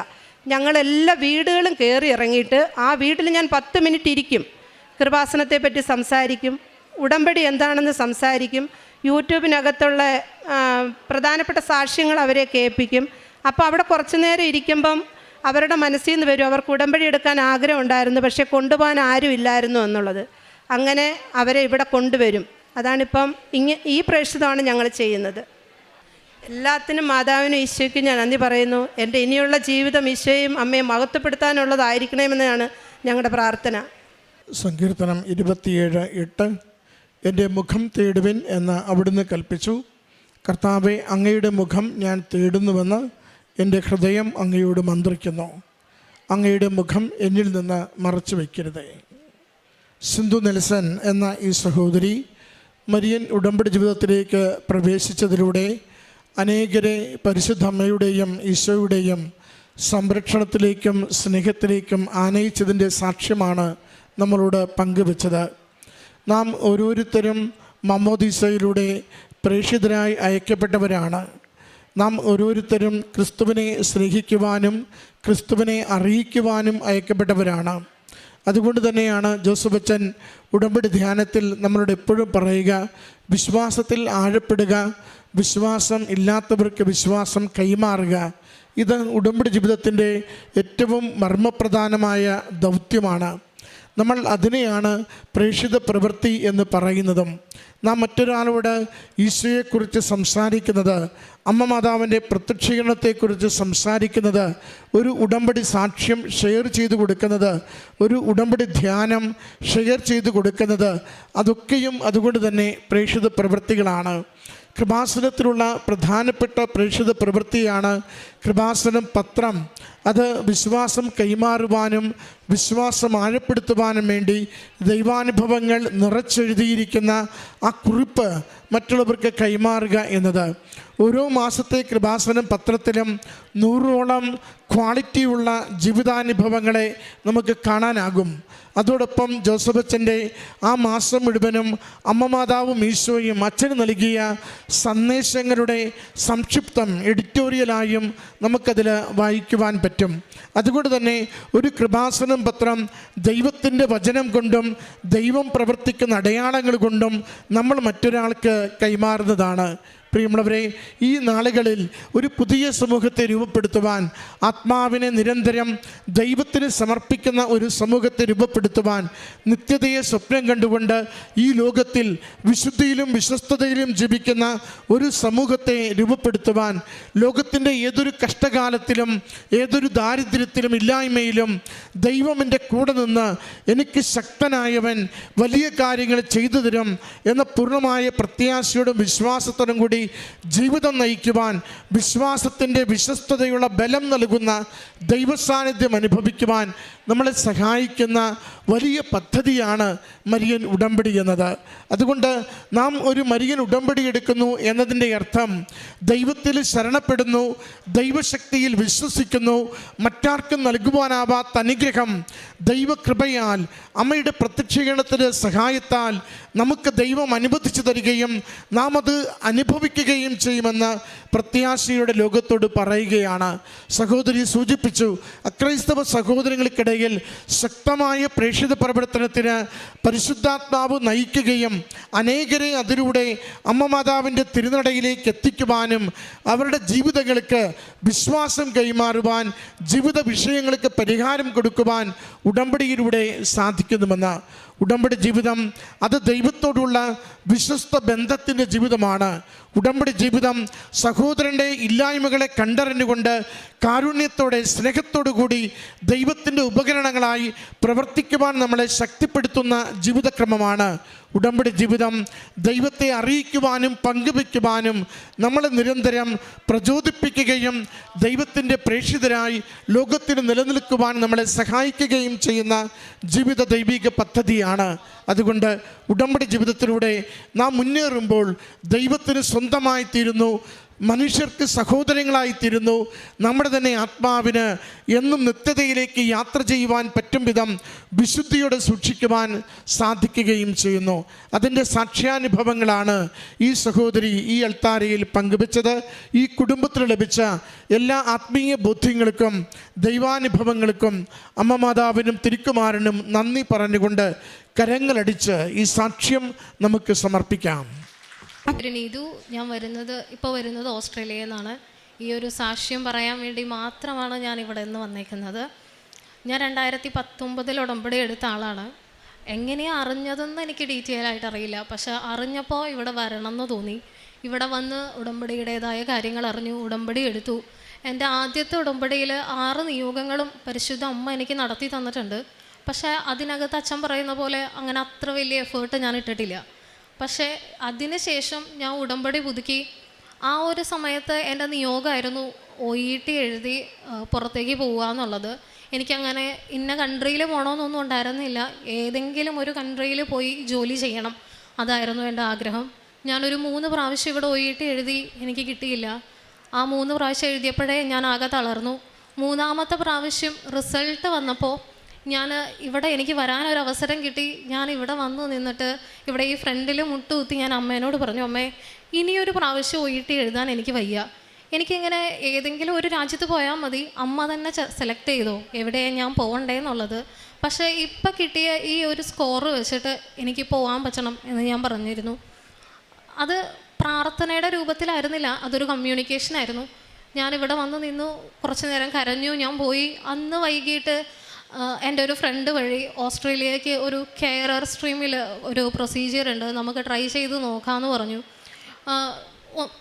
ഞങ്ങളെല്ലാ വീടുകളും കയറി ഇറങ്ങിയിട്ട് ആ വീട്ടിൽ ഞാൻ 10 മിനിറ്റ് ഇരിക്കും, കൃപാസനത്തെ പറ്റി സംസാരിക്കും, ഉടമ്പടി എന്താണെന്ന് സംസാരിക്കും, യൂട്യൂബിനകത്തുള്ള പ്രധാനപ്പെട്ട സാക്ഷ്യങ്ങൾ അവരെ കേൾപ്പിക്കും. അപ്പോൾ അവിടെ കുറച്ച് നേരം ഇരിക്കുമ്പം അവരുടെ മനസ്സിൽ നിന്ന് വരും അവർക്ക് ഉടമ്പടി എടുക്കാൻ ആഗ്രഹം ഉണ്ടായിരുന്നു, പക്ഷേ കൊണ്ടുപോകാൻ ആരും ഇല്ലായിരുന്നു എന്നുള്ളത്. അങ്ങനെ അവരെ ഇവിടെ കൊണ്ടുവരും. അതാണിപ്പം ഈ പ്രേക്ഷിതമാണ് ഞങ്ങൾ ചെയ്യുന്നത്. എല്ലാത്തിനും മാതാവിനും ഈശോയ്ക്കും ഞാൻ നന്ദി പറയുന്നു. എൻ്റെ ഇനിയുള്ള ജീവിതം ഈശോയും അമ്മയും മഹത്വപ്പെടുത്താനുള്ളതായിരിക്കണമെന്നാണ് ഞങ്ങളുടെ പ്രാർത്ഥന. സങ്കീർത്തനം 27:8 എൻ്റെ മുഖം തേടുവിൻ എന്ന് അവിടുന്ന് കൽപ്പിച്ചു. കർത്താവെ, അങ്ങയുടെ മുഖം ഞാൻ തേടുന്നുവെന്ന് എൻ്റെ ഹൃദയം അങ്ങയോട് മന്ത്രിക്കുന്നു. അങ്ങയുടെ മുഖം എന്നിൽ നിന്ന് മറച്ചു വയ്ക്കരുതേ. സിന്ധു നെൽസൺ എന്ന ഈ സഹോദരി മരിയൻ ഉടമ്പടി ജീവിതത്തിലേക്ക് പ്രവേശിച്ചതിലൂടെ അനേകരെ പരിശുദ്ധ അമ്മയുടെയും ഈശോയുടെയും സംരക്ഷണത്തിലേക്കും സ്നേഹത്തിലേക്കും ആനയിച്ചതിൻ്റെ സാക്ഷ്യമാണ് നമ്മളോട് പങ്കുവച്ചത്. നാം ഓരോരുത്തരും മമ്മോദീസയിലൂടെ പ്രേക്ഷിതരായി അയക്കപ്പെട്ടവരാണ്. നാം ഓരോരുത്തരും ക്രിസ്തുവിനെ സ്നേഹിക്കുവാനും ക്രിസ്തുവിനെ അറിയിക്കുവാനും അയക്കപ്പെട്ടവരാണ്. അതുകൊണ്ട് തന്നെയാണ് ജോസഫ് അച്ഛൻ ഉടമ്പടി ധ്യാനത്തിൽ നമ്മളോട് എപ്പോഴും പറയുക, വിശ്വാസത്തിൽ ആഴപ്പെടുക, വിശ്വാസം ഇല്ലാത്തവർക്ക് വിശ്വാസം കൈമാറുക. ഇത് ഉടമ്പടി ജീവിതത്തിൻ്റെ ഏറ്റവും മർമ്മപ്രധാനമായ ദൗത്യമാണ്. നമ്മൾ അതിനെയാണ് പ്രേക്ഷിത പ്രവൃത്തി എന്ന് പറയുന്നതും. നാം മറ്റൊരാളോട് ഈശോയെക്കുറിച്ച് സംസാരിക്കുന്നത്, അമ്മ മാതാവിൻ്റെ പ്രത്യക്ഷീകരണത്തെക്കുറിച്ച് സംസാരിക്കുന്നത്, ഒരു ഉടമ്പടി സാക്ഷ്യം ഷെയർ ചെയ്തു കൊടുക്കുന്നത്, ഒരു ഉടമ്പടി ധ്യാനം ഷെയർ ചെയ്തു കൊടുക്കുന്നത്, അതൊക്കെയും അതുകൊണ്ട് തന്നെ പ്രേക്ഷിത പ്രവൃത്തികളാണ്. കൃപാസനത്തിലുള്ള പ്രധാനപ്പെട്ട പ്രേക്ഷിത പ്രവൃത്തിയാണ് കൃപാസനം പത്രം. അത് വിശ്വാസം കൈമാറുവാനും വിശ്വാസം ആഴപ്പെടുത്തുവാനും വേണ്ടി ദൈവാനുഭവങ്ങൾ നിറച്ചെഴുതിയിരിക്കുന്ന ആ കുറിപ്പ് മറ്റുള്ളവർക്ക് കൈമാറുക എന്നത്. ഓരോ മാസത്തെ കൃപാസനം പത്രത്തിലും 100ഓളം ക്വാളിറ്റിയുള്ള ജീവിതാനുഭവങ്ങളെ നമുക്ക് കാണാനാകും. അതോടൊപ്പം ജോസഫ് അച്ഛൻ്റെ ആ മാസം മുഴുവനും അമ്മ മാതാവും ഈശോയും അച്ഛന് നൽകിയ സന്ദേശങ്ങളുടെ സംക്ഷിപ്തം എഡിറ്റോറിയലായും നമുക്കതിൽ വായിക്കുവാൻ പറ്റും. അതുകൊണ്ട് തന്നെ ഒരു കൃപാസനം പത്രം ദൈവത്തിൻ്റെ വചനം കൊണ്ടും ദൈവം പ്രവർത്തിക്കുന്ന അടയാളങ്ങൾ കൊണ്ടും നമ്മൾ മറ്റൊരാൾക്ക് കൈമാറുന്നതാണ്. പ്രിയമുള്ളവരെ, ഈ നാളുകളിൽ ഒരു പുതിയ സമൂഹത്തെ രൂപപ്പെടുത്തുവാൻ, ആത്മാവിനെ നിരന്തരം ദൈവത്തിന് സമർപ്പിക്കുന്ന ഒരു സമൂഹത്തെ രൂപപ്പെടുത്തുവാൻ, നിത്യതയെ സ്വപ്നം കണ്ടുകൊണ്ട് ഈ ലോകത്തിൽ വിശുദ്ധിയിലും വിശ്വസ്തതയിലും ജീവിക്കുന്ന ഒരു സമൂഹത്തെ രൂപപ്പെടുത്തുവാൻ, ലോകത്തിൻ്റെ ഏതൊരു കഷ്ടകാലത്തിലും ഏതൊരു ദാരിദ്ര്യത്തിലും ഇല്ലായ്മയിലും ദൈവം എൻ്റെ കൂടെ നിന്ന് എനിക്ക് ശക്തനായവൻ വലിയ കാര്യങ്ങൾ ചെയ്തു തരും എന്ന പൂർണ്ണമായ പ്രത്യാശയോടും വിശ്വാസത്തോടും കൂടി ജീവിതം നയിക്കുവാൻ, വിശ്വാസത്തിൻ്റെ വിശ്വസ്തതയുള്ള ബലം നൽകുന്ന ദൈവസാന്നിധ്യം അനുഭവിക്കുവാൻ നമ്മളെ സഹായിക്കുന്ന വലിയ പദ്ധതിയാണ് മരിയൻ ഉടമ്പടി എന്നത്. അതുകൊണ്ട് നാം ഒരു മരിയൻ ഉടമ്പടി എടുക്കുന്നു എന്നതിൻ്റെ അർത്ഥം ദൈവത്തിൽ ശരണപ്പെടുന്നു, ദൈവശക്തിയിൽ വിശ്വസിക്കുന്നു, മറ്റാർക്കും നൽകുവാനാവാത്ത അനുഗ്രഹം ദൈവകൃപയാൽ അമ്മയുടെ പ്രത്യക്ഷീകരണത്തിൻ്റെ സഹായത്താൽ നമുക്ക് ദൈവം അനുവദിച്ചു തരികയും നാം അത് അനുഭവിക്കുകയും ചെയ്യുമെന്ന് പ്രത്യാശയുടെ ലോകത്തോട് പറയുകയാണ്. സഹോദരി സൂചിപ്പിച്ചു, അക്രൈസ്തവ സഹോദരങ്ങൾക്കിടയിൽ ശക്തമായ പ്രേക്ഷിത പ്രവർത്തനത്തിന് പരിശുദ്ധാത്മാവ് നയിക്കുകയും അനേകരെ അതിലൂടെ അമ്മ മാതാവിൻ്റെ തിരുനടയിലേക്ക് എത്തിക്കുവാനും അവരുടെ ജീവിതങ്ങൾക്ക് വിശ്വാസം കൈമാറുവാൻ, ജീവിത വിഷയങ്ങൾക്ക് പരിഹാരം കൊടുക്കുവാൻ ഉടമ്പടിയിലൂടെ സാധിക്കുന്നുവെന്ന്. ഉടമ്പടി ജീവിതം അത് ദൈവത്തോടുള്ള വിശ്വസ്ത ബന്ധത്തിൻ്റെ ജീവിതമാണ്. ഉടമ്പടി ജീവിതം സഹോദരൻ്റെ ഇല്ലായ്മകളെ കണ്ടറിഞ്ഞുകൊണ്ട് കാരുണ്യത്തോടെ സ്നേഹത്തോടു കൂടി ദൈവത്തിൻ്റെ ഉപകരണങ്ങളായി പ്രവർത്തിക്കുവാൻ നമ്മളെ ശക്തിപ്പെടുത്തുന്ന ജീവിതക്രമമാണ്. ഉടമ്പടി ജീവിതം ദൈവത്തെ അറിയിക്കുവാനും പങ്കുവയ്ക്കുവാനും നമ്മളെ നിരന്തരം പ്രചോദിപ്പിക്കുകയും ദൈവത്തിൻ്റെ പ്രേക്ഷിതരായി ലോകത്തിന് നിലനിൽക്കുവാൻ നമ്മളെ സഹായിക്കുകയും ചെയ്യുന്ന ജീവിത ദൈവിക പദ്ധതിയാണ്. അതുകൊണ്ട് ഉടമ്പടി ജീവിതത്തിലൂടെ നാം മുന്നേറുമ്പോൾ ദൈവത്തിന് സ്വന്തമായി തീരുന്നു, മനുഷ്യർക്ക് സഹോദരങ്ങളായിത്തീരുന്നു. നമ്മുടെ തന്നെ ആത്മാവിന് എന്നും നിത്യതയിലേക്ക് യാത്ര ചെയ്യുവാൻ പറ്റും വിധം വിശുദ്ധിയോടെ സൂക്ഷിക്കുവാൻ സാധിക്കുകയും ചെയ്യുന്നു. അതിൻ്റെ സാക്ഷ്യാനുഭവങ്ങളാണ് ഈ സഹോദരി ഈ അൾത്താരയിൽ പങ്കുവച്ചത്. ഈ കുടുംബത്തിന് ലഭിച്ച എല്ലാ ആത്മീയ ബോധ്യങ്ങൾക്കും ദൈവാനുഭവങ്ങൾക്കും അമ്മ മാതാവിനും തിരുക്കുമാരനും നന്ദി പറഞ്ഞുകൊണ്ട് കരങ്ങളടിച്ച് ഈ സാക്ഷ്യം നമുക്ക് സമർപ്പിക്കാം. നീതു, ഞാൻ ഇപ്പോൾ വരുന്നത് ഓസ്ട്രേലിയയിൽ നിന്നാണ്. ഈ ഒരു സാക്ഷ്യം പറയാൻ വേണ്ടി മാത്രമാണ് ഞാൻ ഇവിടെ നിന്ന് വന്നേക്കുന്നത്. ഞാൻ 2019 ഉടമ്പടി എടുത്ത ആളാണ്. എങ്ങനെയാണ് അറിഞ്ഞതെന്ന് എനിക്ക് ഡീറ്റെയിൽ ആയിട്ട് അറിയില്ല. പക്ഷെ അറിഞ്ഞപ്പോൾ ഇവിടെ വരണം എന്ന് തോന്നി. ഇവിടെ വന്ന് ഉടമ്പടിയുടേതായ കാര്യങ്ങൾ അറിഞ്ഞു, ഉടമ്പടി എടുത്തു. എൻ്റെ ആദ്യത്തെ ഉടമ്പടിയിൽ 6 നിയോഗങ്ങളും പരിശുദ്ധ അമ്മ എനിക്ക് നടത്തി തന്നിട്ടുണ്ട്. പക്ഷേ അതിനകത്ത് അച്ഛൻ പറയുന്ന പോലെ അങ്ങനെ അത്ര വലിയ എഫേർട്ട് ഞാൻ ഇട്ടിട്ടില്ല. പക്ഷേ അതിന് ശേഷം ഞാൻ ഉടമ്പടി പുതുക്കി. ആ ഒരു സമയത്ത് എൻ്റെ നിയോഗമായിരുന്നു OET എഴുതി പുറത്തേക്ക് പോവുക എന്നുള്ളത്. എനിക്കങ്ങനെ ഇന്ന കൺട്രിയിൽ പോകണമെന്നൊന്നും ഉണ്ടായിരുന്നില്ല. ഏതെങ്കിലും ഒരു കൺട്രിയിൽ പോയി ജോലി ചെയ്യണം, അതായിരുന്നു എൻ്റെ ആഗ്രഹം. ഞാനൊരു 3 പ്രാവശ്യം ഇവിടെ OET എഴുതി, എനിക്ക് കിട്ടിയില്ല. ആ 3 പ്രാവശ്യം എഴുതിയപ്പോഴേ ഞാൻ ആകെ തളർന്നു. 3ാമത്തെ പ്രാവശ്യം റിസൾട്ട് വന്നപ്പോൾ ഇവിടെ എനിക്ക് വരാനൊരവസരം കിട്ടി. ഞാൻ ഇവിടെ വന്ന് നിന്നിട്ട് ഇവിടെ ഈ ഫ്രണ്ടിൽ മുട്ടുകുത്തി ഞാൻ അമ്മേനോട് പറഞ്ഞു, അമ്മേ ഇനിയൊരു പ്രാവശ്യം OET എഴുതാൻ എനിക്ക് വയ്യ. എനിക്കിങ്ങനെ ഏതെങ്കിലും ഒരു രാജ്യത്ത് പോയാൽ മതി, അമ്മ തന്നെ സെലക്ട് ചെയ്തോ എവിടെയാണ് ഞാൻ പോകണ്ടേന്നുള്ളത്. പക്ഷേ ഇപ്പം കിട്ടിയ ഈ ഒരു സ്കോറ് വെച്ചിട്ട് എനിക്ക് പോകാൻ പറ്റണം എന്ന് ഞാൻ പറഞ്ഞിരുന്നു. അത് പ്രാർത്ഥനയുടെ രൂപത്തിലായിരുന്നില്ല, അതൊരു കമ്മ്യൂണിക്കേഷനായിരുന്നു. ഞാനിവിടെ വന്ന് നിന്നു, കുറച്ച് നേരം കരഞ്ഞു, ഞാൻ പോയി. അന്ന് വൈകിട്ട് എൻ്റെ ഒരു ഫ്രണ്ട് വഴി ഓസ്ട്രേലിയക്ക് ഒരു കെയറർ സ്ട്രീമിൽ ഒരു പ്രൊസീജിയർ ഉണ്ട്, നമുക്ക് ട്രൈ ചെയ്ത് നോക്കാമെന്ന് പറഞ്ഞു.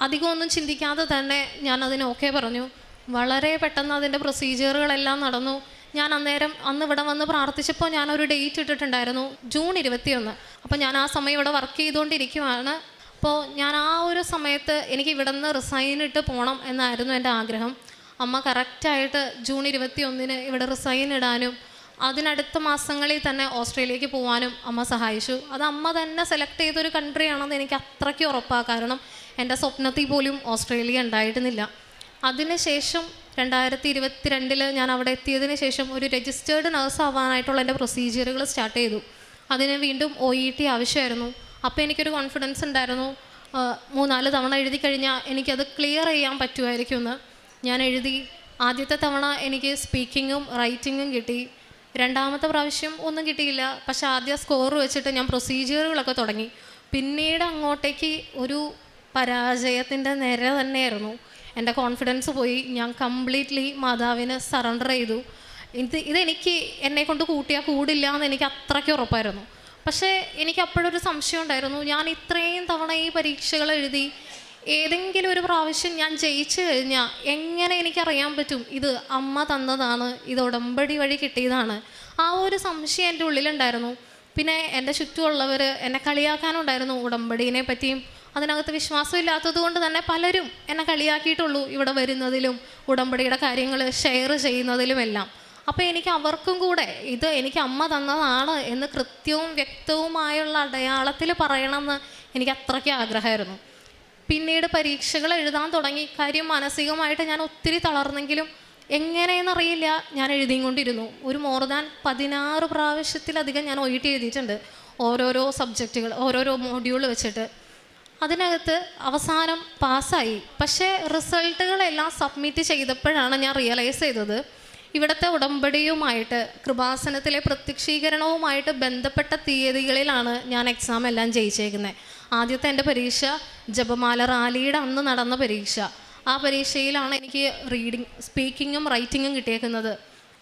അധികമൊന്നും ചിന്തിക്കാതെ തന്നെ ഞാൻ അതിന് ഓക്കെ പറഞ്ഞു. വളരെ പെട്ടെന്ന് അതിൻ്റെ പ്രൊസീജിയറുകളെല്ലാം നടന്നു. ഞാൻ അന്ന് ഇവിടെ വന്ന് പ്രാർത്ഥിച്ചപ്പോൾ ഞാനൊരു ഡേറ്റ് ഇട്ടിട്ടുണ്ടായിരുന്നു, ജൂൺ 21. അപ്പോൾ ഞാൻ ആ സമയം ഇവിടെ വർക്ക് ചെയ്തുകൊണ്ടിരിക്കുവാണ്. അപ്പോൾ ഞാൻ ആ ഒരു സമയത്ത് എനിക്ക് ഇവിടെ നിന്ന് റിസൈൻ ഇട്ട് പോകണം എന്നായിരുന്നു എൻ്റെ ആഗ്രഹം. അമ്മ കറക്റ്റായിട്ട് ജൂൺ 21 ഇവിടെ റിസൈൻ ഇടാനും അതിനടുത്ത മാസങ്ങളിൽ തന്നെ ഓസ്ട്രേലിയക്ക് പോകാനും അമ്മ സഹായിച്ചു. അത് അമ്മ തന്നെ സെലക്ട് ചെയ്തൊരു കൺട്രിയാണെന്ന് എനിക്ക് അത്രയ്ക്ക് ഉറപ്പാണ്. കാരണം എൻ്റെ സ്വപ്നത്തിൽ പോലും ഓസ്ട്രേലിയ ഉണ്ടായിരുന്നില്ല. അതിനുശേഷം 2022 ഞാൻ അവിടെ എത്തിയതിന് ശേഷം ഒരു രജിസ്റ്റേർഡ് നഴ്സ് ആവാനായിട്ടുള്ള എൻ്റെ പ്രൊസീജിയറുകൾ സ്റ്റാർട്ട് ചെയ്തു. അതിന് വീണ്ടും OET ആവശ്യമായിരുന്നു. അപ്പോൾ എനിക്കൊരു കോൺഫിഡൻസ് ഉണ്ടായിരുന്നു, 3-4 തവണ എഴുതി കഴിഞ്ഞാൽ എനിക്കത് ക്ലിയർ ചെയ്യാൻ പറ്റുമായിരിക്കുമെന്ന്. ഞാൻ എഴുതി. ആദ്യത്തെ തവണ എനിക്ക് സ്പീക്കിങ്ങും റൈറ്റിങ്ങും കിട്ടി. 2ാമത്തെ പ്രാവശ്യം ഒന്നും കിട്ടിയില്ല. പക്ഷേ ആദ്യ സ്കോർ വെച്ചിട്ട് ഞാൻ പ്രൊസീജിയറുകളൊക്കെ തുടങ്ങി. പിന്നീട് അങ്ങോട്ടേക്ക് ഒരു പരാജയത്തിൻ്റെ നിര തന്നെയായിരുന്നു. എൻ്റെ കോൺഫിഡൻസ് പോയി. ഞാൻ കംപ്ലീറ്റ്ലി മാതാവിന് സറണ്ടർ ചെയ്തു. ഇതെനിക്ക് എന്നെ കൊണ്ട് കൂട്ടിയാൽ കൂടില്ല എന്ന് എനിക്ക് അത്രയ്ക്ക് ഉറപ്പായിരുന്നു. പക്ഷേ എനിക്ക് അപ്പോഴൊരു സംശയം ഉണ്ടായിരുന്നു. ഞാൻ ഇത്രയും തവണ ഈ പരീക്ഷകൾ എഴുതി ഏതെങ്കിലും ഒരു പ്രാവശ്യം ഞാൻ ജയിച്ചു കഴിഞ്ഞാൽ എങ്ങനെ എനിക്കറിയാൻ പറ്റും ഇത് അമ്മ തന്നതാണ്, ഇത് ഉടമ്പടി വഴി കിട്ടിയതാണ്? ആ ഒരു സംശയം എൻ്റെ ഉള്ളിലുണ്ടായിരുന്നു. പിന്നെ എൻ്റെ ചുറ്റുമുള്ളവർ എന്നെ കളിയാക്കാനുണ്ടായിരുന്നു ഉടമ്പടീനെ പറ്റിയും. അതിനകത്ത് വിശ്വാസമില്ലാത്തത് കൊണ്ട് തന്നെ പലരും എന്നെ കളിയാക്കിയിട്ടുള്ളൂ ഇവിടെ വരുന്നതിലും ഉടമ്പടിയുടെ കാര്യങ്ങൾ ഷെയർ ചെയ്യുന്നതിലുമെല്ലാം. അപ്പോൾ എനിക്ക് അവർക്കും കൂടെ ഇത് എനിക്ക് അമ്മ തന്നതാണ് എന്ന് കൃത്യവും വ്യക്തവുമായുള്ള അടയാളത്തിൽ പറയണമെന്ന് എനിക്ക് അത്രയ്ക്ക് ആഗ്രഹമായിരുന്നു. പിന്നീട് പരീക്ഷകൾ എഴുതാൻ തുടങ്ങി. കാര്യം മാനസികമായിട്ട് ഞാൻ ഒത്തിരി തളർന്നെങ്കിലും എങ്ങനെയെന്നറിയില്ല ഞാൻ എഴുതിയും കൊണ്ടിരുന്നു. ഒരു മോർ ദാൻ 16 പ്രാവശ്യത്തിലധികം ഞാൻ OET എഴുതിയിട്ടുണ്ട്, ഓരോരോ സബ്ജക്റ്റുകൾ, ഓരോരോ മോഡ്യൂൾ വെച്ചിട്ട്. അതിനകത്ത് അവസാനം പാസ്സായി. പക്ഷേ റിസൾട്ടുകളെല്ലാം സബ്മിറ്റ് ചെയ്തപ്പോഴാണ് ഞാൻ റിയലൈസ് ചെയ്തത് ഇവിടുത്തെ ഉടമ്പടിയുമായിട്ട് കൃപാസനത്തിലെ പ്രത്യക്ഷീകരണവുമായിട്ട് ബന്ധപ്പെട്ട തീയതികളിലാണ് ഞാൻ എക്സാം എല്ലാം ജയിച്ചേക്കുന്നത്. ആദ്യത്തെ എൻ്റെ പരീക്ഷ ജപമാല റാലിയുടെ അന്ന് നടന്ന പരീക്ഷ. ആ പരീക്ഷയിലാണ് എനിക്ക് സ്പീക്കിങ്ങും റൈറ്റിങ്ങും കിട്ടിയേക്കുന്നത്.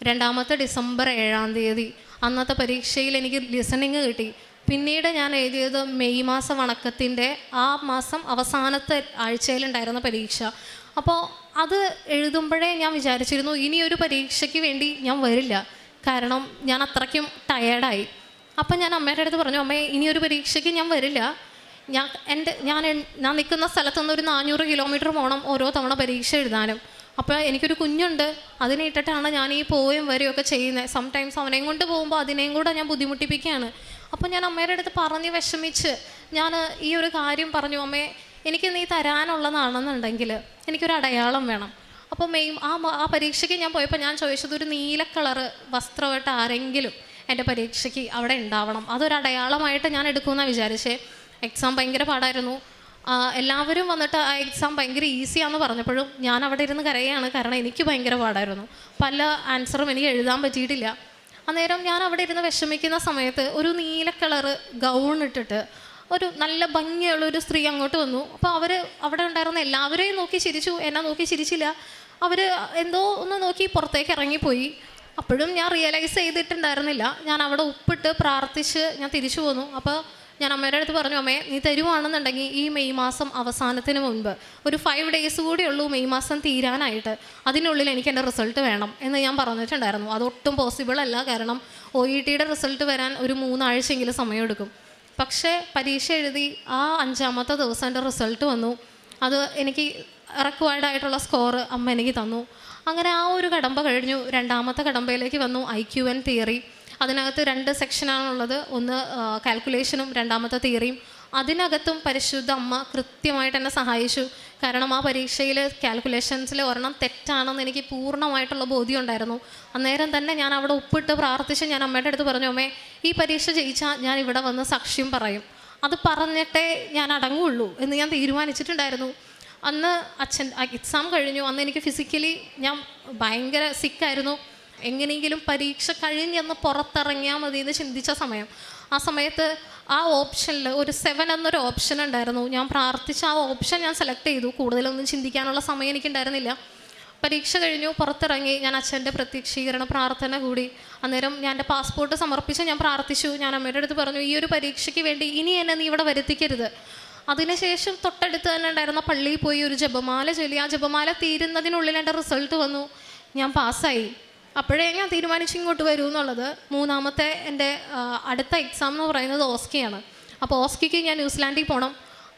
രണ്ടാമത്തെ ഡിസംബർ 7-ാം തീയതി അന്നത്തെ പരീക്ഷയിൽ എനിക്ക് ലിസണിങ് കിട്ടി. പിന്നീട് ഞാൻ എഴുതിയത് മെയ് മാസ വണക്കത്തിൻ്റെ ആ മാസം അവസാനത്തെ ആഴ്ചയിലുണ്ടായിരുന്ന പരീക്ഷ. അപ്പോൾ അത് എഴുതുമ്പോഴേ ഞാൻ വിചാരിച്ചിരുന്നു ഇനിയൊരു പരീക്ഷയ്ക്ക് വേണ്ടി ഞാൻ വരില്ല, കാരണം ഞാൻ അത്രയ്ക്കും ടയേർഡായി. അപ്പം ഞാൻ അമ്മയുടെ അടുത്ത് പറഞ്ഞു, അമ്മേ ഇനിയൊരു പരീക്ഷയ്ക്ക് ഞാൻ വരില്ല, ഞാൻ നിൽക്കുന്ന സ്ഥലത്തുനിന്ന് ഒരു 400 കിലോമീറ്റർ പോകണം ഓരോ തവണ പരീക്ഷ എഴുതാനും. അപ്പോൾ എനിക്കൊരു കുഞ്ഞുണ്ട്, അതിനെ ഇട്ടിട്ടാണ് ഞാൻ ഈ പോയും വരെയൊക്കെ ചെയ്യുന്നത്. സംടൈംസ് അവനെയും കൊണ്ട് പോകുമ്പോൾ അതിനെയും കൂടെ ഞാൻ ബുദ്ധിമുട്ടിപ്പിക്കുകയാണ്. അപ്പോൾ ഞാൻ അമ്മയുടെ അടുത്ത് പറഞ്ഞ് വിഷമിച്ച് ഞാൻ ഈ ഒരു കാര്യം പറഞ്ഞു, അമ്മേ എനിക്ക് നീ തരാനുള്ളതാണെന്നുണ്ടെങ്കിൽ എനിക്കൊരു അടയാളം വേണം. അപ്പോൾ ആ പരീക്ഷയ്ക്ക് ഞാൻ പോയപ്പോൾ ഞാൻ ചോദിച്ചത് ഒരു നീല കളറ് വസ്ത്രമായിട്ട് ആരെങ്കിലും എൻ്റെ പരീക്ഷയ്ക്ക് അവിടെ ഉണ്ടാവണം, അതൊരു അടയാളമായിട്ട് ഞാൻ എടുക്കുമെന്നാണ് വിചാരിച്ചേ. എക്സാം ഭയങ്കര പാടായിരുന്നു. എല്ലാവരും വന്നിട്ട് ആ എക്സാം ഭയങ്കര ഈസിയാണെന്ന് പറഞ്ഞപ്പോഴും ഞാൻ അവിടെ ഇരുന്ന് കരയാണ്, കാരണം എനിക്ക് ഭയങ്കര പാടായിരുന്നു. പല ആൻസറും എനിക്ക് എഴുതാൻ പറ്റിയിട്ടില്ല. അന്നേരം ഞാൻ അവിടെ ഇരുന്ന് വിഷമിക്കുന്ന സമയത്ത് ഒരു നീല കളറ് ഗൗൺ ഇട്ടിട്ട് ഒരു നല്ല ഭംഗിയുള്ളൊരു സ്ത്രീ അങ്ങോട്ട് വന്നു. അപ്പോൾ അവിടെ ഉണ്ടായിരുന്ന എല്ലാവരെയും നോക്കി ചിരിച്ചു, എന്നെ നോക്കി ചിരിച്ചില്ല. അവർ എന്തോ ഒന്ന് നോക്കി പുറത്തേക്ക് ഇറങ്ങിപ്പോയി. അപ്പോഴും ഞാൻ റിയലൈസ് ചെയ്തിട്ടുണ്ടായിരുന്നില്ല. ഞാൻ അവിടെ ഉപ്പിട്ട് പ്രാർത്ഥിച്ച് ഞാൻ തിരിച്ചു പോന്നു. അപ്പോൾ ഞാൻ അമ്മയുടെ അടുത്ത് പറഞ്ഞു, അമ്മേ നീ തരുവാണെന്നുണ്ടെങ്കിൽ ഈ മെയ് മാസം അവസാനത്തിന് മുൻപ് ഒരു 5 ഡേയ്സ് കൂടി ഉള്ളൂ മെയ് മാസം തീരാനായിട്ട്, അതിനുള്ളിൽ എനിക്ക് എൻ്റെ റിസൾട്ട് വേണം എന്ന് ഞാൻ പറഞ്ഞിട്ടുണ്ടായിരുന്നു. അതൊട്ടും പോസിബിൾ അല്ല, കാരണം OETയുടെ റിസൾട്ട് വരാൻ ഒരു 3 ആഴ്ചയെങ്കിലും സമയമെടുക്കും. പക്ഷേ പരീക്ഷ എഴുതി ആ 5-ാമത്തെ ദിവസം എൻ്റെ റിസൾട്ട് വന്നു. അത് എനിക്ക് റിക്വയർഡായിട്ടുള്ള സ്കോർ അമ്മ എനിക്ക് തന്നു. അങ്ങനെ ആ ഒരു കടമ്പ കഴിഞ്ഞു. 2-ാമത്തെ കടമ്പയിലേക്ക് വന്നു, IQN തിയറി. അതിനകത്ത് 2 സെക്ഷനാണുള്ളത്, ഒന്ന് കാൽക്കുലേഷനും 2-ാമത്തെ തിയറിയും. അതിനകത്തും പരിശുദ്ധ അമ്മ കൃത്യമായിട്ട് എന്നെ സഹായിച്ചു. കാരണം ആ പരീക്ഷയിൽ കാൽക്കുലേഷൻസിൽ ഒരെണ്ണം തെറ്റാണെന്ന് എനിക്ക് പൂർണ്ണമായിട്ടുള്ള ബോധ്യം ഉണ്ടായിരുന്നു. അന്നേരം തന്നെ ഞാൻ അവിടെ ഉപ്പിട്ട് പ്രാർത്ഥിച്ച് ഞാൻ അമ്മയുടെ അടുത്ത് പറഞ്ഞു, അമ്മേ ഈ പരീക്ഷ ജയിച്ചാൽ ഞാൻ ഇവിടെ വന്ന് സാക്ഷ്യം പറയും, അത് പറഞ്ഞിട്ടേ ഞാൻ അടങ്ങുള്ളൂ എന്ന് ഞാൻ തീരുമാനിച്ചിട്ടുണ്ടായിരുന്നു. അന്ന് അച്ഛൻ എക്സാം കഴിഞ്ഞു. അന്ന് എനിക്ക് ഫിസിക്കലി ഞാൻ ഭയങ്കര സിക്കായിരുന്നു. എങ്ങനെയെങ്കിലും പരീക്ഷ കഴിഞ്ഞെന്ന് പുറത്തിറങ്ങിയാൽ മതി എന്ന് ചിന്തിച്ച സമയം. ആ സമയത്ത് ആ ഓപ്ഷനിൽ ഒരു 7 എന്നൊരു ഓപ്ഷൻ ഉണ്ടായിരുന്നു. ഞാൻ പ്രാർത്ഥിച്ച ആ ഓപ്ഷൻ ഞാൻ സെലക്ട് ചെയ്തു. കൂടുതലൊന്നും ചിന്തിക്കാനുള്ള സമയം എനിക്കുണ്ടായിരുന്നില്ല. പരീക്ഷ കഴിഞ്ഞു, പുറത്തിറങ്ങി. ഞാൻ അച്ഛൻ്റെ പ്രത്യക്ഷീകരണ പ്രാർത്ഥന കൂടി. അന്നേരം ഞാൻ എൻ്റെ പാസ്പോർട്ട് സമർപ്പിച്ച് ഞാൻ പ്രാർത്ഥിച്ചു. ഞാൻ അമ്മയുടെ അടുത്ത് പറഞ്ഞു, ഈ ഒരു പരീക്ഷയ്ക്ക് വേണ്ടി ഇനി എന്നെ നീ ഇവിടെ വരുത്തിക്കരുത്. അതിനുശേഷം തൊട്ടടുത്ത് തന്നെ ഉണ്ടായിരുന്ന പള്ളിയിൽ പോയി ഒരു ജപമാല ചൊല്ലി. ആ ജപമാല തീരുന്നതിനുള്ളിൽ എൻ്റെ റിസൾട്ട് വന്നു, ഞാൻ പാസ്സായി. അപ്പോഴേ ഞാൻ തീരുമാനിച്ചു ഇങ്ങോട്ട് വരൂ എന്നുള്ളത്. 3-ാമത്തെ എൻ്റെ അടുത്ത എക്സാം എന്ന് പറയുന്നത് ഓസ്കിയാണ്. അപ്പോൾ ഓസ്കിക്ക് ഞാൻ ന്യൂസിലാൻഡിൽ പോകണം.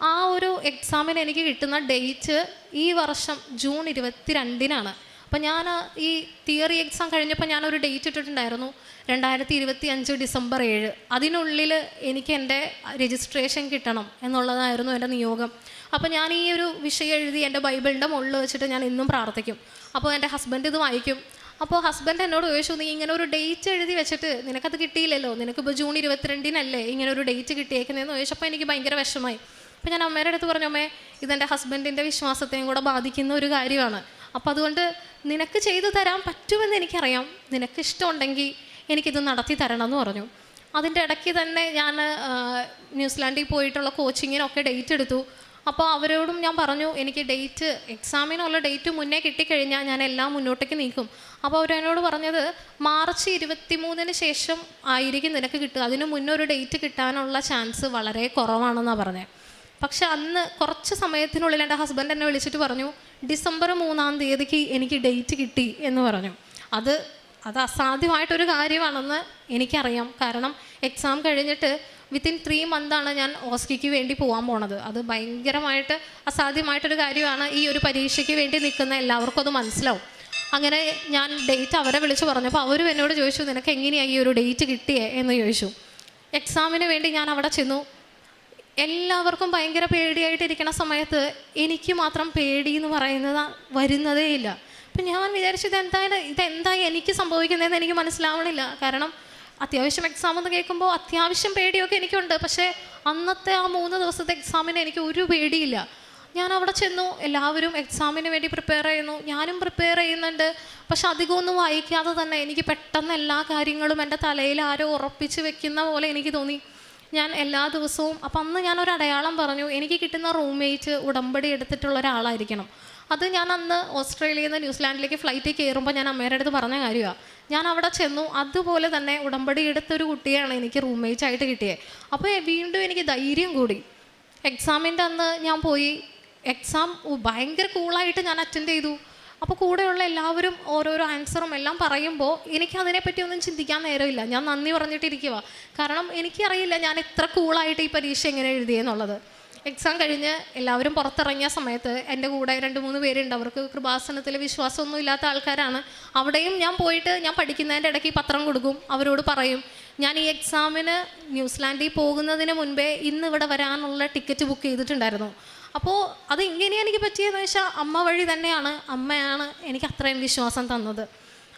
ആ ഒരു എക്സാമിന് എനിക്ക് കിട്ടുന്ന ഡേറ്റ് ഈ വർഷം ജൂൺ 22-നാണ്. അപ്പോൾ ഞാൻ ഈ തിയറി എക്സാം കഴിഞ്ഞപ്പോൾ ഞാനൊരു ഡേറ്റ് ഇട്ടിട്ടുണ്ടായിരുന്നു, 2025 ഡിസംബർ 7. അതിനുള്ളിൽ എനിക്ക് എൻ്റെ രജിസ്ട്രേഷൻ കിട്ടണം എന്നുള്ളതായിരുന്നു എൻ്റെ നിയോഗം. അപ്പോൾ ഞാൻ ഈ ഒരു വിഷയം എഴുതി എൻ്റെ ബൈബിളിൻ്റെ മുകളിൽ വെച്ചിട്ട് ഞാൻ എന്നും പ്രാർത്ഥിക്കും. അപ്പോൾ എൻ്റെ ഹസ്ബൻഡ് ഇത് വായിക്കും. അപ്പോൾ ഹസ്ബൻഡ് എന്നോട് ചോദിച്ചു, നീ ഇങ്ങനെ ഒരു ഡേറ്റ് എഴുതി വെച്ചിട്ട് നിനക്കത് കിട്ടിയില്ലല്ലോ, നിനക്കിപ്പോൾ ജൂൺ 22-നല്ലേ ഇങ്ങനെ ഒരു ഡേറ്റ് കിട്ടിയേക്കുന്നതെന്ന് ചോദിച്ചപ്പോൾ എനിക്ക് ഭയങ്കര വിഷമമായി. അപ്പോൾ ഞാൻ അമ്മയുടെ അടുത്ത് പറഞ്ഞു, അമ്മേ ഇതെൻ്റെ ഹസ്ബൻഡിൻ്റെ വിശ്വാസത്തെയും കൂടെ ബാധിക്കുന്ന ഒരു കാര്യമാണ്. അപ്പോൾ അതുകൊണ്ട് നിനക്ക് ചെയ്തു തരാൻ പറ്റുമെന്ന് എനിക്കറിയാം, നിനക്ക് ഇഷ്ടമുണ്ടെങ്കിൽ എനിക്കിത് നടത്തി തരണം എന്ന് പറഞ്ഞു. അതിൻ്റെ ഇടയ്ക്ക് തന്നെ ഞാൻ ന്യൂസിലാൻഡിൽ പോയിട്ടുള്ള കോച്ചിങ്ങിനൊക്കെ ഡേറ്റ് എടുത്തു. അപ്പോൾ അവരോടും ഞാൻ പറഞ്ഞു എനിക്ക് ഡേറ്റ് എക്സാമിനുള്ള ഡേറ്റ് മുന്നേ കിട്ടിക്കഴിഞ്ഞാൽ ഞാൻ എല്ലാം മുന്നോട്ടേക്ക് നീക്കും. അപ്പോൾ അവരെന്നോട് പറഞ്ഞത് മാർച്ച് 23 ശേഷം ആയിരിക്കും നിനക്ക് കിട്ടുക, അതിന് മുന്നേ ഒരു ഡേറ്റ് കിട്ടാനുള്ള ചാൻസ് വളരെ കുറവാണെന്നാണ് പറഞ്ഞത്. പക്ഷെ അന്ന് കുറച്ച് സമയത്തിനുള്ളിൽ എൻ്റെ ഹസ്ബൻഡ് എന്നെ വിളിച്ചിട്ട് പറഞ്ഞു ഡിസംബർ 3 എനിക്ക് ഡേറ്റ് കിട്ടി എന്ന് പറഞ്ഞു. അത് അസാധ്യമായിട്ടൊരു കാര്യമാണെന്ന് എനിക്കറിയാം. കാരണം എക്സാം കഴിഞ്ഞിട്ട് വിത്തിൻ 3 മന്താണ് ഞാൻ ഓസ്കിക്ക് വേണ്ടി പോകാൻ പോണത്. അത് ഭയങ്കരമായിട്ട് അസാധ്യമായിട്ടൊരു കാര്യമാണ്. ഈ ഒരു പരീക്ഷയ്ക്ക് വേണ്ടി നിൽക്കുന്ന എല്ലാവർക്കും അത് മനസ്സിലാവും. അങ്ങനെ ഞാൻ ഡേറ്റ് അവരെ വിളിച്ച് പറഞ്ഞപ്പോൾ അവരും എന്നോട് ചോദിച്ചു നിനക്ക് എങ്ങനെയാണ് ഈ ഒരു ഡേറ്റ് കിട്ടിയേ എന്ന് ചോദിച്ചു. എക്സാമിന് വേണ്ടി ഞാൻ അവിടെ ചെന്നു. എല്ലാവർക്കും ഭയങ്കര പേടിയായിട്ടിരിക്കുന്ന സമയത്ത് എനിക്ക് മാത്രം പേടി എന്ന് പറയുന്നത് വരുന്നതേ ഇല്ല. അപ്പം ഞാൻ വിചാരിച്ചു ഇതെന്തായി എനിക്ക് സംഭവിക്കുന്നതെന്ന് എനിക്ക് മനസ്സിലാവണില്ല. കാരണം അത്യാവശ്യം എക്സാം എന്ന് കേൾക്കുമ്പോൾ അത്യാവശ്യം പേടിയൊക്കെ എനിക്കുണ്ട്. പക്ഷേ അന്നത്തെ ആ 3 ദിവസത്തെ എക്സാമിന് എനിക്ക് ഒരു പേടിയില്ല. ഞാൻ അവിടെ ചെന്നു, എല്ലാവരും എക്സാമിന് വേണ്ടി പ്രിപ്പയർ ചെയ്യുന്നു, ഞാനും പ്രിപ്പയർ ചെയ്യുന്നുണ്ട്. പക്ഷെ അധികമൊന്നും വായിക്കാതെ തന്നെ എനിക്ക് പെട്ടെന്ന് എല്ലാ കാര്യങ്ങളും എൻ്റെ തലയിൽ ആരോ ഉറപ്പിച്ച് വെക്കുന്ന പോലെ എനിക്ക് തോന്നി. ഞാൻ എല്ലാ ദിവസവും അപ്പം അന്ന് ഞാനൊരു അടയാളം പറഞ്ഞു, എനിക്ക് കിട്ടുന്ന റൂംമേറ്റ് ഉടമ്പടി എടുത്തിട്ടുള്ള ഒരാളായിരിക്കണം. അത് ഞാൻ അന്ന് ഓസ്ട്രേലിയയിൽ നിന്ന് ന്യൂസിലാൻഡിലേക്ക് ഫ്ലൈറ്റിൽ കയറുമ്പോൾ ഞാൻ അമ്മയുടെ അടുത്ത് പറഞ്ഞ കാര്യമാണ്. ഞാൻ അവിടെ ചെന്നു, അതുപോലെ തന്നെ ഉടമ്പടി എടുത്തൊരു കുട്ടിയാണ് എനിക്ക് റൂംമേറ്റ് ആയിട്ട് കിട്ടിയത്. അപ്പോൾ വീണ്ടും എനിക്ക് ധൈര്യം കൂടി. എക്സാമിൻ്റെ അന്ന് ഞാൻ പോയി, എക്സാം ഭയങ്കര കൂളായിട്ട് ഞാൻ അറ്റൻഡ് ചെയ്തു. അപ്പോൾ കൂടെയുള്ള എല്ലാവരും ഓരോരോ ആൻസറും എല്ലാം പറയുമ്പോൾ എനിക്കതിനെപ്പറ്റി ഒന്നും ചിന്തിക്കാൻ നേരമില്ല. ഞാൻ നന്ദി പറഞ്ഞിട്ടിരിക്കുക. കാരണം എനിക്കറിയില്ല ഞാൻ ഇത്ര കൂളായിട്ട് ഈ പരീക്ഷ എങ്ങനെ എഴുതിയെന്നുള്ളത്. എക്സാം കഴിഞ്ഞ് എല്ലാവരും പുറത്തിറങ്ങിയ സമയത്ത് എൻ്റെ കൂടെ 2-3 പേരുണ്ട്. അവർക്ക് കൃപാസനത്തിൽ വിശ്വാസമൊന്നും ഇല്ലാത്ത ആൾക്കാരാണ്. അവിടെയും ഞാൻ പോയിട്ട് ഞാൻ പഠിക്കുന്നതിൻ്റെ ഇടയ്ക്ക് പത്രം കൊടുക്കും, അവരോട് പറയും ഞാൻ ഈ എക്സാമിന് ന്യൂസിലാൻഡിൽ പോകുന്നതിന് മുൻപേ ഇന്ന് ഇവിടെ വരാനുള്ള ടിക്കറ്റ് ബുക്ക് ചെയ്തിട്ടുണ്ടായിരുന്നു. അപ്പോൾ അത് എങ്ങനെയാണ് എനിക്ക് പറ്റിയതെന്ന് വെച്ചാൽ അമ്മ വഴി തന്നെയാണ്. അമ്മയാണ് എനിക്ക് അത്രയും വിശ്വാസം തന്നത്.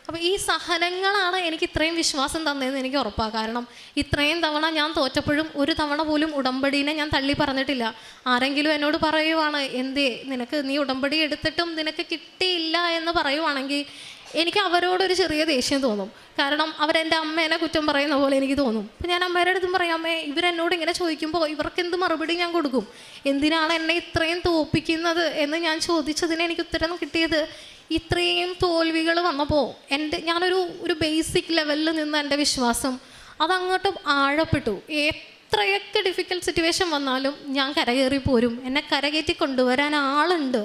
അപ്പോൾ ഈ സഹനങ്ങളാണ് എനിക്ക് ഇത്രയും വിശ്വാസം തന്നതെന്ന് എനിക്ക് ഉറപ്പാണ്. കാരണം ഇത്രയും തവണ ഞാൻ തോറ്റപ്പോഴും ഒരു തവണ പോലും ഉടമ്പടീനെ ഞാൻ തള്ളി പറഞ്ഞിട്ടില്ല. ആരെങ്കിലും എന്നോട് പറയുവാണ് നീ ഉടമ്പടി എടുത്തിട്ടും നിനക്ക് കിട്ടിയില്ല എന്ന് പറയുവാണെങ്കിൽ എനിക്ക് അവരോടൊരു ചെറിയ ദേഷ്യം തോന്നും. കാരണം അവരെൻ്റെ അമ്മേനെ കുറ്റം പറയുന്ന പോലെ എനിക്ക് തോന്നും. അപ്പം ഞാൻ അമ്മയുടെ അടുത്തും പറയാം, അമ്മേ ഇവരെന്നോട് ഇങ്ങനെ ചോദിക്കുമ്പോൾ ഇവർക്ക് എന്ത് മറുപടി ഞാൻ കൊടുക്കും? എന്തിനാണ് എന്നെ ഇത്രയും തോൽപ്പിക്കുന്നത് എന്ന് ഞാൻ ചോദിച്ചതിന് എനിക്ക് ഉത്തരം കിട്ടിയത് ഇത്രയും തോൽവികൾ വന്നപ്പോൾ ഞാനൊരു ബേസിക് ലെവലിൽ നിന്ന് എൻ്റെ വിശ്വാസം അതങ്ങോട്ടും ആഴപ്പെട്ടു. എത്രയൊക്കെ ഡിഫിക്കൽട്ട് സിറ്റുവേഷൻ വന്നാലും ഞാൻ കരകയറി പോരും, എന്നെ കരകയറ്റി കൊണ്ടുവരാൻ ആളുണ്ട്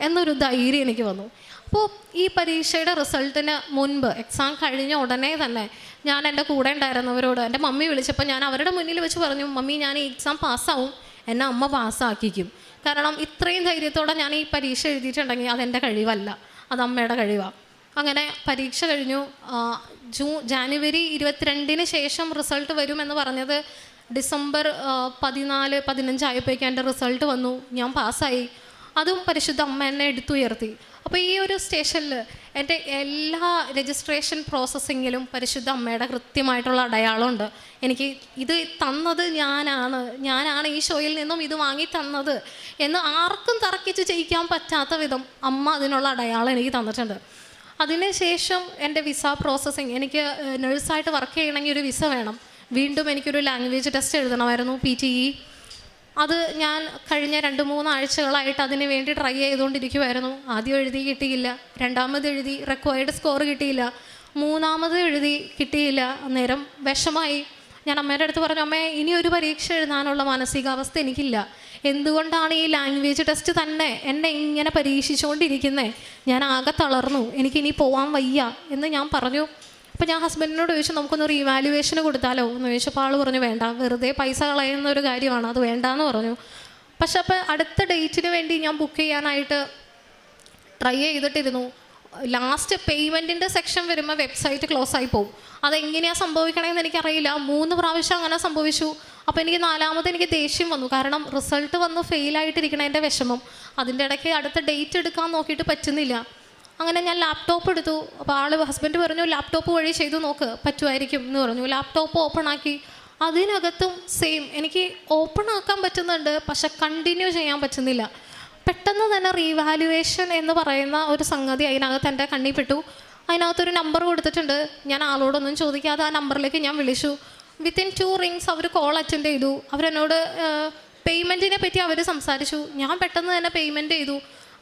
എന്നൊരു ധൈര്യം എനിക്ക് വന്നു. അപ്പോൾ ഈ പരീക്ഷയുടെ റിസൾട്ടിന് മുൻപ് എക്സാം കഴിഞ്ഞ ഉടനെ തന്നെ ഞാൻ എൻ്റെ കൂടെ ഉണ്ടായിരുന്നവരോട് എൻ്റെ മമ്മി വിളിച്ചപ്പോൾ ഞാൻ അവരുടെ മുന്നിൽ വെച്ച് പറഞ്ഞു, മമ്മി ഞാൻ ഈ എക്സാം പാസ്സാവും, എന്നെ അമ്മ പാസ്സാക്കിക്കും. കാരണം ഇത്രയും ധൈര്യത്തോടെ ഞാൻ ഈ പരീക്ഷ എഴുതിയിട്ടുണ്ടെങ്കിൽ അതെൻ്റെ കഴിവല്ല, അത് അമ്മയുടെ കഴിവാണ്. അങ്ങനെ പരീക്ഷ കഴിഞ്ഞു. ജാനുവരി 22 ശേഷം റിസൾട്ട് വരുമെന്ന് പറഞ്ഞത് ഡിസംബർ 14-15 ആയപ്പോഴേക്കും എൻ്റെ റിസൾട്ട് വന്നു. ഞാൻ പാസ്സായി. അതും പരിശുദ്ധ അമ്മ എന്നെ എടുത്തുയർത്തി. അപ്പോൾ ഈ ഒരു സ്റ്റേഷനിൽ എൻ്റെ എല്ലാ രജിസ്ട്രേഷൻ പ്രോസസ്സിങ്ങിലും പരിശുദ്ധ അമ്മയുടെ കൃത്യമായിട്ടുള്ള അടയാളമുണ്ട്. എനിക്ക് ഇത് തന്നത് ഞാനാണ് ഈ ഷോയിൽ നിന്നും ഇത് വാങ്ങി തന്നത് എന്ന് ആർക്കും തർക്കിച്ച് ചെയ്യിക്കാൻ പറ്റാത്ത വിധം അമ്മ അതിനുള്ള അടയാളം എനിക്ക് തന്നിട്ടുണ്ട്. അതിനുശേഷം എൻ്റെ വിസ പ്രോസസ്സിങ്, എനിക്ക് നഴ്സായിട്ട് വർക്ക് ചെയ്യണമെങ്കിൽ ഒരു വിസ വേണം. വീണ്ടും എനിക്കൊരു ലാംഗ്വേജ് ടെസ്റ്റ് എഴുതണമായിരുന്നു, PTE. അത് ഞാൻ കഴിഞ്ഞ 2-3 ആഴ്ചകളായിട്ട് അതിന് വേണ്ടി ട്രൈ ചെയ്തുകൊണ്ടിരിക്കുമായിരുന്നു. ആദ്യം എഴുതി കിട്ടിയില്ല, രണ്ടാമത് എഴുതി റിക്വയർഡ് സ്കോർ കിട്ടിയില്ല, മൂന്നാമത് എഴുതി കിട്ടിയില്ല. അന്നേരം വിഷമായി. ഞാൻ അമ്മയുടെ അടുത്ത് പറഞ്ഞു, അമ്മേ ഇനി ഒരു പരീക്ഷ എഴുതാനുള്ള മാനസികാവസ്ഥ എനിക്കില്ല. എന്തുകൊണ്ടാണ് ഈ ലാംഗ്വേജ് ടെസ്റ്റ് തന്നെ എന്നെ ഇങ്ങനെ പരീക്ഷിച്ചുകൊണ്ടിരിക്കുന്നത്? ഞാൻ ആകെ തളർന്നു, എനിക്കിനി പോകാൻ വയ്യ എന്ന് ഞാൻ പറഞ്ഞു. അപ്പോൾ ഞാൻ ഹസ്ബൻഡിനോട് ചോദിച്ചു, നമുക്കൊന്ന് റീവാലുവേഷന് കൊടുത്താലോ എന്ന് ചോദിച്ചപ്പോൾ ആൾ പറഞ്ഞു, വേണ്ട, വെറുതെ പൈസ കളയുന്ന ഒരു കാര്യമാണ്, അത് വേണ്ടാന്ന് പറഞ്ഞു. പക്ഷെ അപ്പോൾ അടുത്ത ഡേറ്റിന് വേണ്ടി ഞാൻ ബുക്ക് ചെയ്യാനായിട്ട് ട്രൈ ചെയ്തിട്ടിരുന്നു. ലാസ്റ്റ് പേയ്മെൻറ്റിൻ്റെ സെക്ഷൻ വരുമ്പോൾ വെബ്സൈറ്റ് ക്ലോസ് ആയി പോകും. അതെങ്ങനെയാണ് സംഭവിക്കണമെന്ന് എനിക്കറിയില്ല. 3 പ്രാവശ്യം അങ്ങനെ സംഭവിച്ചു. അപ്പോൾ എനിക്ക് 4ാമത് എനിക്ക് ദേഷ്യം വന്നു. കാരണം റിസൾട്ട് വന്ന് ഫെയിലായിട്ടിരിക്കണതിൻ്റെ വിഷമം. അതിൻ്റെ ഇടയ്ക്ക് അടുത്ത ഡേറ്റ് എടുക്കാൻ നോക്കിയിട്ട് പറ്റുന്നില്ല. അങ്ങനെ ഞാൻ ലാപ്ടോപ്പ് എടുത്തു. അപ്പോൾ ഹസ്ബൻഡ് പറഞ്ഞു, ലാപ്ടോപ്പ് വഴി ചെയ്തു നോക്ക്, പറ്റുമായിരിക്കും എന്ന് പറഞ്ഞു. ലാപ്ടോപ്പ് ഓപ്പൺ ആക്കി. അതിനകത്തും സെയിം, എനിക്ക് ഓപ്പൺ ആക്കാൻ പറ്റുന്നുണ്ട്, പക്ഷെ കണ്ടിന്യൂ ചെയ്യാൻ പറ്റുന്നില്ല. പെട്ടെന്ന് തന്നെ റീവാലുവേഷൻ എന്ന് പറയുന്ന ഒരു സംഗതി അതിനകത്ത് എൻ്റെ കണ്ണിൽ പെട്ടു. അതിനകത്തൊരു നമ്പർ കൊടുത്തിട്ടുണ്ട്. ഞാൻ ആളോടൊന്നും ചോദിക്കാതെ ആ നമ്പറിലേക്ക് ഞാൻ വിളിച്ചു. വിത്തിൻ 2 റിങ്സ് അവർ കോൾ അറ്റൻഡ് ചെയ്തു. അവരെന്നോട് പേയ്മെൻറ്റിനെ പറ്റി അവർ സംസാരിച്ചു. ഞാൻ പെട്ടെന്ന് തന്നെ പേയ്മെൻറ്റ് ചെയ്തു.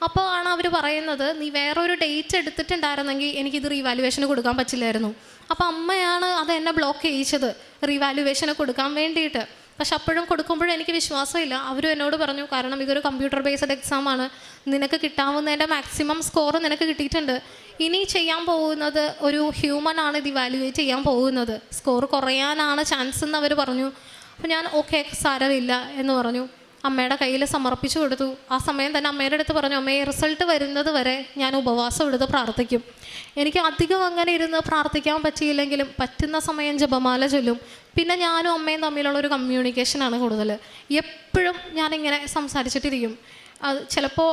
അപ്പോൾ ആണ് അവർ പറയുന്നത്, നീ വേറൊരു ഡേറ്റ് എടുത്തിട്ടുണ്ടായിരുന്നെങ്കിൽ എനിക്കിത് റീവാലുവേഷന് കൊടുക്കാൻ പറ്റില്ലായിരുന്നു. അപ്പോൾ അമ്മയാണ് അത് എന്നെ ബ്ലോക്ക് ചെയ്യിച്ചത് റീവാലുവേഷന് കൊടുക്കാൻ വേണ്ടിയിട്ട്. പക്ഷെ അപ്പോഴും കൊടുക്കുമ്പോഴും എനിക്ക് വിശ്വാസമില്ല. അവരും എന്നോട് പറഞ്ഞു, കാരണം ഇതൊരു കമ്പ്യൂട്ടർ ബേസ്ഡ് എക്സാമാണ്, നിനക്ക് കിട്ടാവുന്നതിൻ്റെ മാക്സിമം സ്കോർ നിനക്ക് കിട്ടിയിട്ടുണ്ട്. ഇനി ചെയ്യാൻ പോകുന്നത് ഒരു ഹ്യൂമൻ ആണ് ഇത് ഇവാലുവേറ്റ് ചെയ്യാൻ പോകുന്നത്, സ്കോർ കുറയാനാണ് ചാൻസ് എന്ന് അവർ പറഞ്ഞു. അപ്പോൾ ഞാൻ ഓക്കെ സാരമില്ല എന്ന് പറഞ്ഞു. അമ്മയുടെ കയ്യിൽ സമർപ്പിച്ചു കൊടുത്തു. ആ സമയം തന്നെ അമ്മയുടെ അടുത്ത് പറഞ്ഞു, അമ്മയെ റിസൾട്ട് വരുന്നത് വരെ ഞാൻ ഉപവാസം എടുത്ത് പ്രാർത്ഥിക്കും. എനിക്ക് അധികം അങ്ങനെ ഇരുന്ന് പ്രാർത്ഥിക്കാൻ പറ്റിയില്ലെങ്കിലും പറ്റുന്ന സമയം ജപമാല ചൊല്ലും. പിന്നെ ഞാനും അമ്മയും തമ്മിലുള്ള ഒരു കമ്മ്യൂണിക്കേഷനാണ് കൂടുതൽ. എപ്പോഴും ഞാനിങ്ങനെ സംസാരിച്ചിട്ടിരിക്കും. അത് ചിലപ്പോൾ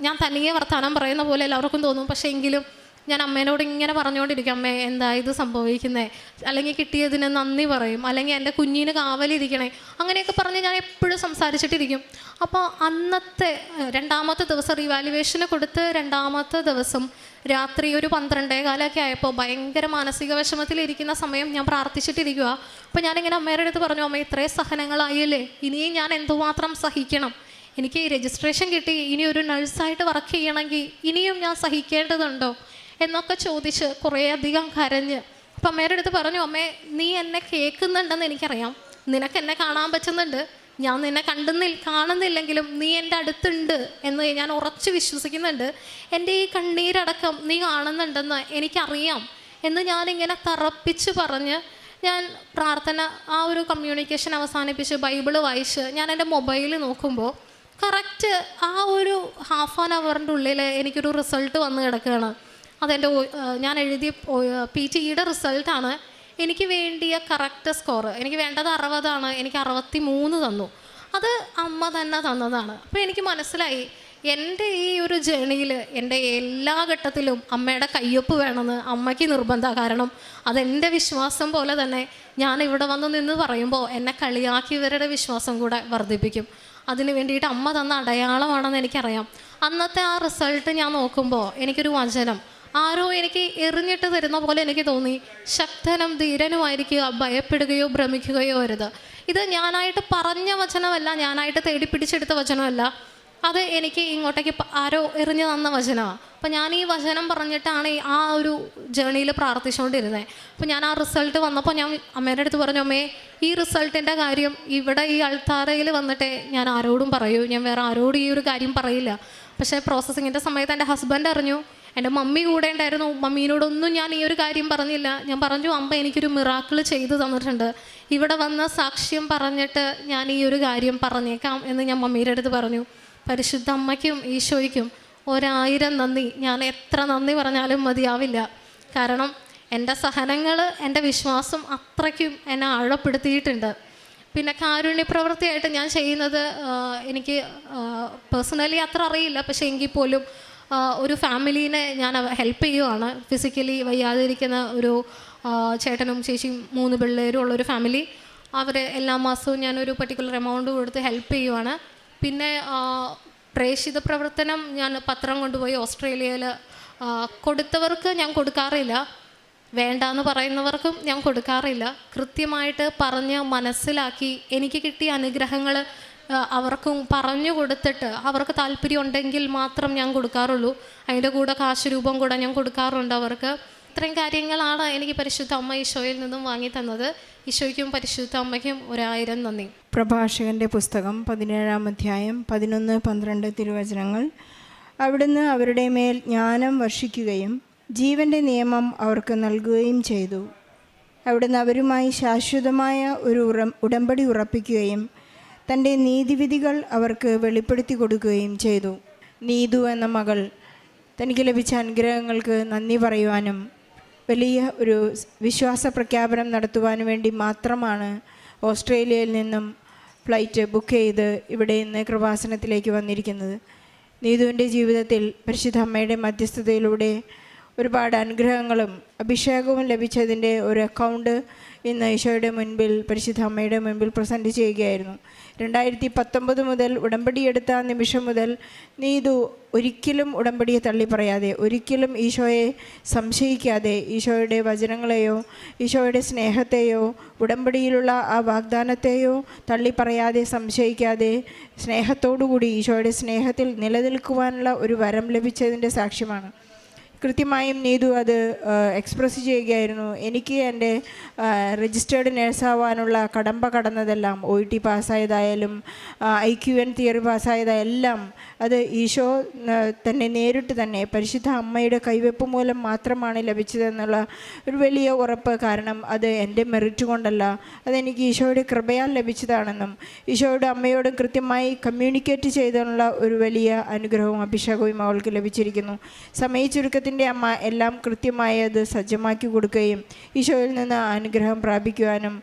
ഞാൻ തനിയെ വർത്തമാനം പറയുന്ന പോലെ എല്ലാവർക്കും തോന്നും. പക്ഷേ എങ്കിലും ഞാൻ അമ്മേനോട് ഇങ്ങനെ പറഞ്ഞുകൊണ്ടിരിക്കും, അമ്മേ എന്താ ഇത് സംഭവിക്കുന്നത്, അല്ലെങ്കിൽ കിട്ടിയതിന് നന്ദി പറയും, അല്ലെങ്കിൽ എൻ്റെ കുഞ്ഞിന് കാവലിരിക്കണേ, അങ്ങനെയൊക്കെ പറഞ്ഞ് ഞാൻ എപ്പോഴും സംസാരിച്ചിട്ടിരിക്കും. അപ്പോൾ അന്നത്തെ 2ാമത്തെ ദിവസം റീവാലുവേഷന് കൊടുത്ത് 2ാമത്തെ ദിവസം രാത്രി ഒരു 12:15 ആയപ്പോൾ ഭയങ്കര മാനസിക വിഷമത്തിലിരിക്കുന്ന സമയം ഞാൻ പ്രാർത്ഥിച്ചിട്ടിരിക്കുക. അപ്പോൾ ഞാനിങ്ങനെ അമ്മയുടെ അടുത്ത് പറഞ്ഞു, അമ്മ ഇത്രയും സഹനങ്ങളായില്ലേ, ഇനിയും ഞാൻ എന്തുമാത്രം സഹിക്കണം, എനിക്ക് രജിസ്ട്രേഷൻ കിട്ടി, ഇനി ഒരു നഴ്സായിട്ട് വർക്ക് ചെയ്യണമെങ്കിൽ ഇനിയും ഞാൻ സഹിക്കേണ്ടതുണ്ടോ എന്നൊക്കെ ചോദിച്ച് കുറേയധികം കരഞ്ഞ്. അപ്പം അമ്മയുടെ അടുത്ത് പറഞ്ഞു, അമ്മേ നീ എന്നെ കേൾക്കുന്നുണ്ടെന്ന് എനിക്കറിയാം, നിനക്ക് എന്നെ കാണാൻ പറ്റുന്നുണ്ട്, ഞാൻ നിന്നെ കാണുന്നില്ലെങ്കിലും നീ എൻ്റെ അടുത്തുണ്ട് എന്ന് ഞാൻ ഉറച്ച് വിശ്വസിക്കുന്നുണ്ട്, എൻ്റെ ഈ കണ്ണീരടക്കം നീ കാണുന്നുണ്ടെന്ന് എനിക്കറിയാം എന്ന് ഞാനിങ്ങനെ തറപ്പിച്ച് പറഞ്ഞ് ഞാൻ പ്രാർത്ഥന ആ ഒരു കമ്മ്യൂണിക്കേഷൻ അവസാനിപ്പിച്ച് ബൈബിള് വായിച്ച് ഞാൻ എൻ്റെ മൊബൈൽ നോക്കുമ്പോൾ കറക്റ്റ് ആ ഒരു ഹാഫ് ആൻ അവറിൻ്റെ ഉള്ളിൽ എനിക്കൊരു റിസൾട്ട് വന്ന് കിടക്കുകയാണ്. അതെൻ്റെ ഞാൻ എഴുതിയ PTEയുടെ റിസൾട്ടാണ്. എനിക്ക് വേണ്ടിയ കറക്റ്റ് സ്കോർ, എനിക്ക് വേണ്ടത് 60 എനിക്ക് 63 തന്നു. അത് അമ്മ തന്നെ തന്നതാണ്. അപ്പോൾ എനിക്ക് മനസ്സിലായി എൻ്റെ ഈ ഒരു ജേണിയിൽ എൻ്റെ എല്ലാ ഘട്ടത്തിലും അമ്മയുടെ കയ്യൊപ്പ് വേണമെന്ന് അമ്മയ്ക്ക് നിർബന്ധമാണ്. കാരണം അതെൻ്റെ വിശ്വാസം പോലെ തന്നെ ഞാൻ ഇവിടെ വന്ന് നിന്ന് പറയുമ്പോൾ എന്നെ കളിയാക്കിയവരുടെ വിശ്വാസം കൂടെ വർദ്ധിപ്പിക്കും. അതിന് വേണ്ടിയിട്ട് അമ്മ തന്ന അടയാളമാണെന്ന് എനിക്കറിയാം. അന്നത്തെ ആ റിസൾട്ട് ഞാൻ നോക്കുമ്പോൾ എനിക്കൊരു വചനം ആരോ എനിക്ക് എറിഞ്ഞിട്ട് തരുന്ന പോലെ എനിക്ക് തോന്നി, ശക്തനും ധീരനുമായിരിക്കുക, ഭയപ്പെടുകയോ ഭ്രമിക്കുകയോ അരുത്. ഇത് ഞാനായിട്ട് പറഞ്ഞ വചനമല്ല, ഞാനായിട്ട് തേടിപ്പിടിച്ചെടുത്ത വചനമല്ല, അത് എനിക്ക് ഇങ്ങോട്ടേക്ക് ആരോ എറിഞ്ഞു തന്ന വചനമാണ്. അപ്പം ഞാൻ ഈ വചനം പറഞ്ഞിട്ടാണ് ആ ഒരു ജേണിയിൽ പ്രാർത്ഥിച്ചുകൊണ്ടിരുന്നത്. അപ്പോൾ ഞാൻ ആ റിസൾട്ട് വന്നപ്പോൾ ഞാൻ അമ്മേൻ്റെ അടുത്ത് പറഞ്ഞു, അമ്മേ ഈ റിസൾട്ടിൻ്റെ കാര്യം ഇവിടെ ഈ അൾത്താരയിൽ വന്നിട്ട് ഞാൻ ആരോടും പറയൂ, ഞാൻ വേറെ ആരോടും ഈ ഒരു കാര്യം പറയില്ല. പക്ഷേ പ്രോസസ്സിങ്ങിൻ്റെ സമയത്ത് എൻ്റെ ഹസ്ബൻഡ് അറിഞ്ഞു, എൻ്റെ മമ്മി കൂടെ ഉണ്ടായിരുന്നു. മമ്മീനോടൊന്നും ഞാൻ ഈ ഒരു കാര്യം പറഞ്ഞില്ല. ഞാൻ പറഞ്ഞു, അമ്മ എനിക്കൊരു മിറാക്കിൾ ചെയ്തു തന്നിട്ടുണ്ട്, ഇവിടെ വന്ന് സാക്ഷ്യം പറഞ്ഞിട്ട് ഞാൻ ഈ ഒരു കാര്യം പറഞ്ഞേക്കാം എന്ന് ഞാൻ മമ്മീയുടെ അടുത്ത് പറഞ്ഞു. പരിശുദ്ധ അമ്മയ്ക്കും ഈശോയ്ക്കും 1000 നന്ദി. ഞാൻ എത്ര നന്ദി പറഞ്ഞാലും മതിയാവില്ല. കാരണം എൻ്റെ സഹനങ്ങൾ, എൻ്റെ വിശ്വാസം അത്രയ്ക്കും എന്നെ ആഴപ്പെടുത്തിയിട്ടുണ്ട്. പിന്നെ കാരുണ്യ പ്രവൃത്തിയായിട്ട് ഞാൻ ചെയ്യുന്നത്, എനിക്ക് പേഴ്സണലി അത്ര അറിയില്ല, പക്ഷേ എങ്കിൽ പോലും ഒരു ഫാമിലീനെ ഞാൻ ഹെൽപ്പ് ചെയ്യുവാണ്. ഫിസിക്കലി വയ്യാതിരിക്കുന്ന ഒരു ചേട്ടനും ചേച്ചിയും 3 പിള്ളേരും ഉള്ളൊരു ഫാമിലി. അവർ എല്ലാ മാസവും ഞാനൊരു പർട്ടിക്കുലർ എമൗണ്ട് കൊടുത്ത് ഹെൽപ്പ് ചെയ്യുവാണ്. പിന്നെ പ്രേക്ഷിത പ്രവർത്തനം ഞാൻ പത്രം കൊണ്ടുപോയി ഓസ്ട്രേലിയയിൽ കൊടുത്തവർക്ക് ഞാൻ കൊടുക്കാറില്ല, വേണ്ടാന്ന് പറയുന്നവർക്കും ഞാൻ കൊടുക്കാറില്ല. കൃത്യമായിട്ട് പറഞ്ഞ് മനസ്സിലാക്കി എനിക്ക് കിട്ടിയ അനുഗ്രഹങ്ങൾ അവർക്കും പറഞ്ഞു കൊടുത്തിട്ട് അവർക്ക് താല്പര്യം ഉണ്ടെങ്കിൽ മാത്രം ഞാൻ കൊടുക്കാറുള്ളൂ. അതിൻ്റെ കൂടെ കാശ് രൂപം കൂടെ ഞാൻ കൊടുക്കാറുണ്ട് അവർക്ക്. ഇത്രയും കാര്യങ്ങളാണ് എനിക്ക് പരിശുദ്ധ അമ്മ ഈശോയിൽ നിന്നും വാങ്ങി തന്നത്. ഈശോയ്ക്കും പരിശുദ്ധ അമ്മയ്ക്കും 1000 നന്ദി. പ്രഭാഷകൻ്റെ പുസ്തകം 17-ാം അധ്യായം 11-12 തിരുവചനങ്ങൾ. അവിടുന്ന് അവരുടെ മേൽ ജ്ഞാനം വർഷിക്കുകയും ജീവൻ്റെ നിയമം അവർക്ക് നൽകുകയും ചെയ്തു. അവിടുന്ന് അവരുമായി ശാശ്വതമായ ഒരു ഉടമ്പടി ഉറപ്പിക്കുകയും തൻ്റെ നീതിവിധികൾ അവർക്ക് വെളിപ്പെടുത്തി കൊടുക്കുകയും ചെയ്തു. നീതു എന്ന മകൾ തനിക്ക് ലഭിച്ച അനുഗ്രഹങ്ങൾക്ക് നന്ദി പറയുവാനും വലിയ ഒരു വിശ്വാസ പ്രഖ്യാപനം നടത്തുവാനും വേണ്ടി മാത്രമാണ് ഓസ്ട്രേലിയയിൽ നിന്നും ഫ്ലൈറ്റ് ബുക്ക് ചെയ്ത് ഇവിടെ ഇന്ന് കൃപാസനത്തിലേക്ക് വന്നിരിക്കുന്നത്. നീതുവിൻ്റെ ജീവിതത്തിൽ പരിശുദ്ധ അമ്മയുടെ മധ്യസ്ഥതയിലൂടെ ഒരുപാട് അനുഗ്രഹങ്ങളും അഭിഷേകവും ലഭിച്ചതിൻ്റെ ഒരു അക്കൗണ്ട് ഇന്ന് ഈശോയുടെ മുൻപിൽ, പരിശുദ്ധ അമ്മയുടെ മുൻപിൽ പ്രസൻറ്റ് ചെയ്യുകയായിരുന്നു. 2019 മുതൽ ഉടമ്പടിയെടുത്ത നിമിഷം മുതൽ നീതു ഒരിക്കലും ഉടമ്പടിയെ തള്ളി പറയാതെ, ഒരിക്കലും ഈശോയെ സംശയിക്കാതെ, ഈശോയുടെ വചനങ്ങളെയോ ഈശോയുടെ സ്നേഹത്തെയോ ഉടമ്പടിയിലുള്ള ആ വാഗ്ദാനത്തെയോ തള്ളി പറയാതെ, സംശയിക്കാതെ, സ്നേഹത്തോടുകൂടി ഈശോയുടെ സ്നേഹത്തിൽ നിലനിൽക്കുവാനുള്ള ഒരു വരം ലഭിച്ചതിൻ്റെ സാക്ഷ്യമാണ്. കൃത്യമായും നീതു അത് എക്സ്പ്രസ് ചെയ്യുകയായിരുന്നു. എനിക്ക് എൻ്റെ രജിസ്റ്റേർഡ് നേഴ്സാവാനുള്ള കടമ്പ കടന്നതെല്ലാം, OET പാസ്സായതായാലും IQN തിയറി പാസ്സായതെല്ലാം അത് ഈശോ തന്നെ നേരിട്ട് തന്നെ പരിശുദ്ധ അമ്മയുടെ കൈവെപ്പ് മൂലം മാത്രമാണ് ലഭിച്ചതെന്നുള്ള ഒരു വലിയ ഉറപ്പ്. കാരണം അത് എൻ്റെ മെറിറ്റ് കൊണ്ടല്ല, അതെനിക്ക് ഈശോയുടെ കൃപയാൽ ലഭിച്ചതാണെന്നും ഈശോയുടെ അമ്മയോടും കൃത്യമായി കമ്മ്യൂണിക്കേറ്റ് ചെയ്തുള്ള ഒരു വലിയ അനുഗ്രഹവും അഭിഷേകവും അവൾക്ക് ലഭിച്ചിരിക്കുന്നു. സമയച്ചുരുക്കത്തിൽ അമ്മ എല്ലാം കൃത്യമായി അത് സജ്ജമാക്കി കൊടുക്കുകയും ഈശോയിൽ നിന്ന് അനുഗ്രഹം പ്രാപിക്കുവാനും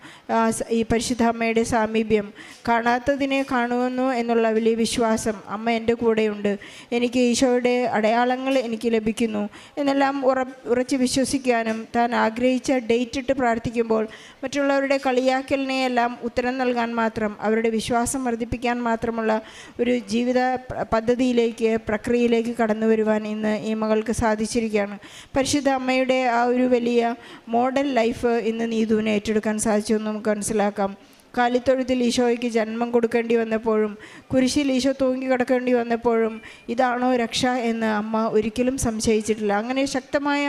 ഈ പരിശുദ്ധ അമ്മയുടെ സാമീപ്യം, കാണാത്തതിനെ കാണുന്നു എന്നുള്ള വലിയ വിശ്വാസം, അമ്മ എൻ്റെ കൂടെയുണ്ട്, എനിക്ക് ഈശോയുടെ അടയാളങ്ങൾ എനിക്ക് ലഭിക്കുന്നു എന്നെല്ലാം ഉറച്ച് വിശ്വസിക്കാനും താൻ ആഗ്രഹിച്ച ഡേറ്റ് ഇട്ട് പ്രാർത്ഥിക്കുമ്പോൾ മറ്റുള്ളവരുടെ കളിയാക്കലിനെയെല്ലാം ഉത്തരം നൽകാൻ മാത്രം, അവരുടെ വിശ്വാസം വർദ്ധിപ്പിക്കാൻ മാത്രമുള്ള ഒരു ജീവിത പദ്ധതിയിലേക്ക്, പ്രക്രിയയിലേക്ക് കടന്നു വരുവാൻ ഇന്ന് ഈ മകൾക്ക് സാധിച്ചിരിക്കുകയാണ്. പരിശുദ്ധ അമ്മയുടെ ആ ഒരു വലിയ മോഡൽ ലൈഫ് ഇന്ന് നീതുവിനെ ഏറ്റെടുക്കാൻ സാധിച്ചു എന്ന് നമുക്ക് മനസ്സിലാക്കാം. കാലിത്തൊഴുത്തിൽ ഈശോയ്ക്ക് ജന്മം കൊടുക്കേണ്ടി വന്നപ്പോഴും, കുരിശിൽ ഈശോ തൂങ്ങി കിടക്കേണ്ടി വന്നപ്പോഴും ഇതാണോ രക്ഷ എന്ന് അമ്മ ഒരിക്കലും സംശയിച്ചിട്ടില്ല. അങ്ങനെ ശക്തമായ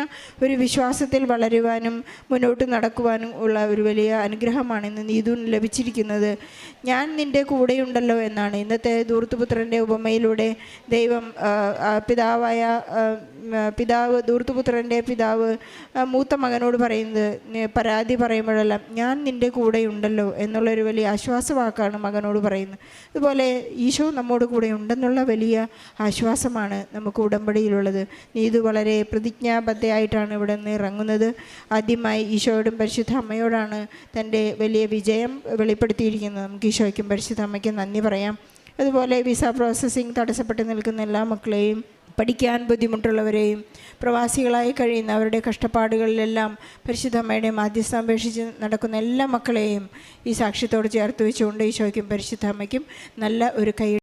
ഒരു വിശ്വാസത്തിൽ വളരുവാനും മുന്നോട്ട് നടക്കുവാനും ഉള്ള ഒരു വലിയ അനുഗ്രഹമാണ് ഇന്ന് നീതുവിന് ലഭിച്ചിരിക്കുന്നത്. ഞാൻ നിൻ്റെ കൂടെയുണ്ടല്ലോ എന്നാണ് ഇന്നത്തെ ധൂർത്തുപുത്രൻ്റെ ഉപമയിലൂടെ ദൈവം പിതാവ് ധൂർത്തുപുത്രൻ്റെ പിതാവ് മൂത്ത മകനോട് പറയുന്നത്, പരാതി പറയുമ്പോഴെല്ലാം ഞാൻ നിൻ്റെ കൂടെയുണ്ടല്ലോ എന്നുള്ളൊരു വലിയ ആശ്വാസവാക്കാണ് മകനോട് പറയുന്നത്. അതുപോലെ ഈശോ നമ്മോട് കൂടെ ഉണ്ടെന്നുള്ള വലിയ ആശ്വാസമാണ് നമുക്ക് ഉടമ്പടിയിലുള്ളത്. നീതു വളരെ പ്രതിജ്ഞാബദ്ധയായിട്ടാണ് ഇവിടെ നിന്ന് ഇറങ്ങുന്നത്. ആദ്യമായി ഈശോയോടും പരിശുദ്ധ അമ്മയോടാണ് തൻ്റെ വലിയ വിജയം വെളിപ്പെടുത്തിയിരിക്കുന്നത്. നമുക്ക് ഈശോയ്ക്കും പരിശുദ്ധ അമ്മയ്ക്കും നന്ദി പറയാം. അതുപോലെ വിസ പ്രോസസ്സിംഗ് തടസ്സപ്പെട്ട് നിൽക്കുന്ന എല്ലാ മക്കളെയും, പഠിക്കാൻ ബുദ്ധിമുട്ടുള്ളവരെയും, പ്രവാസികളായി കഴിയുന്നവരുടെ കഷ്ടപ്പാടുകളിലെല്ലാം പരിശുദ്ധ അമ്മയുടെ മാധ്യസ്ഥം അപേക്ഷിച്ച് നടക്കുന്ന എല്ലാ മക്കളെയും ഈ സാക്ഷ്യത്തോട് ചേർത്ത് വെച്ചുകൊണ്ട് ഈശോയ്ക്കും പരിശുദ്ധ അമ്മയ്ക്കും നല്ല ഒരു കൈ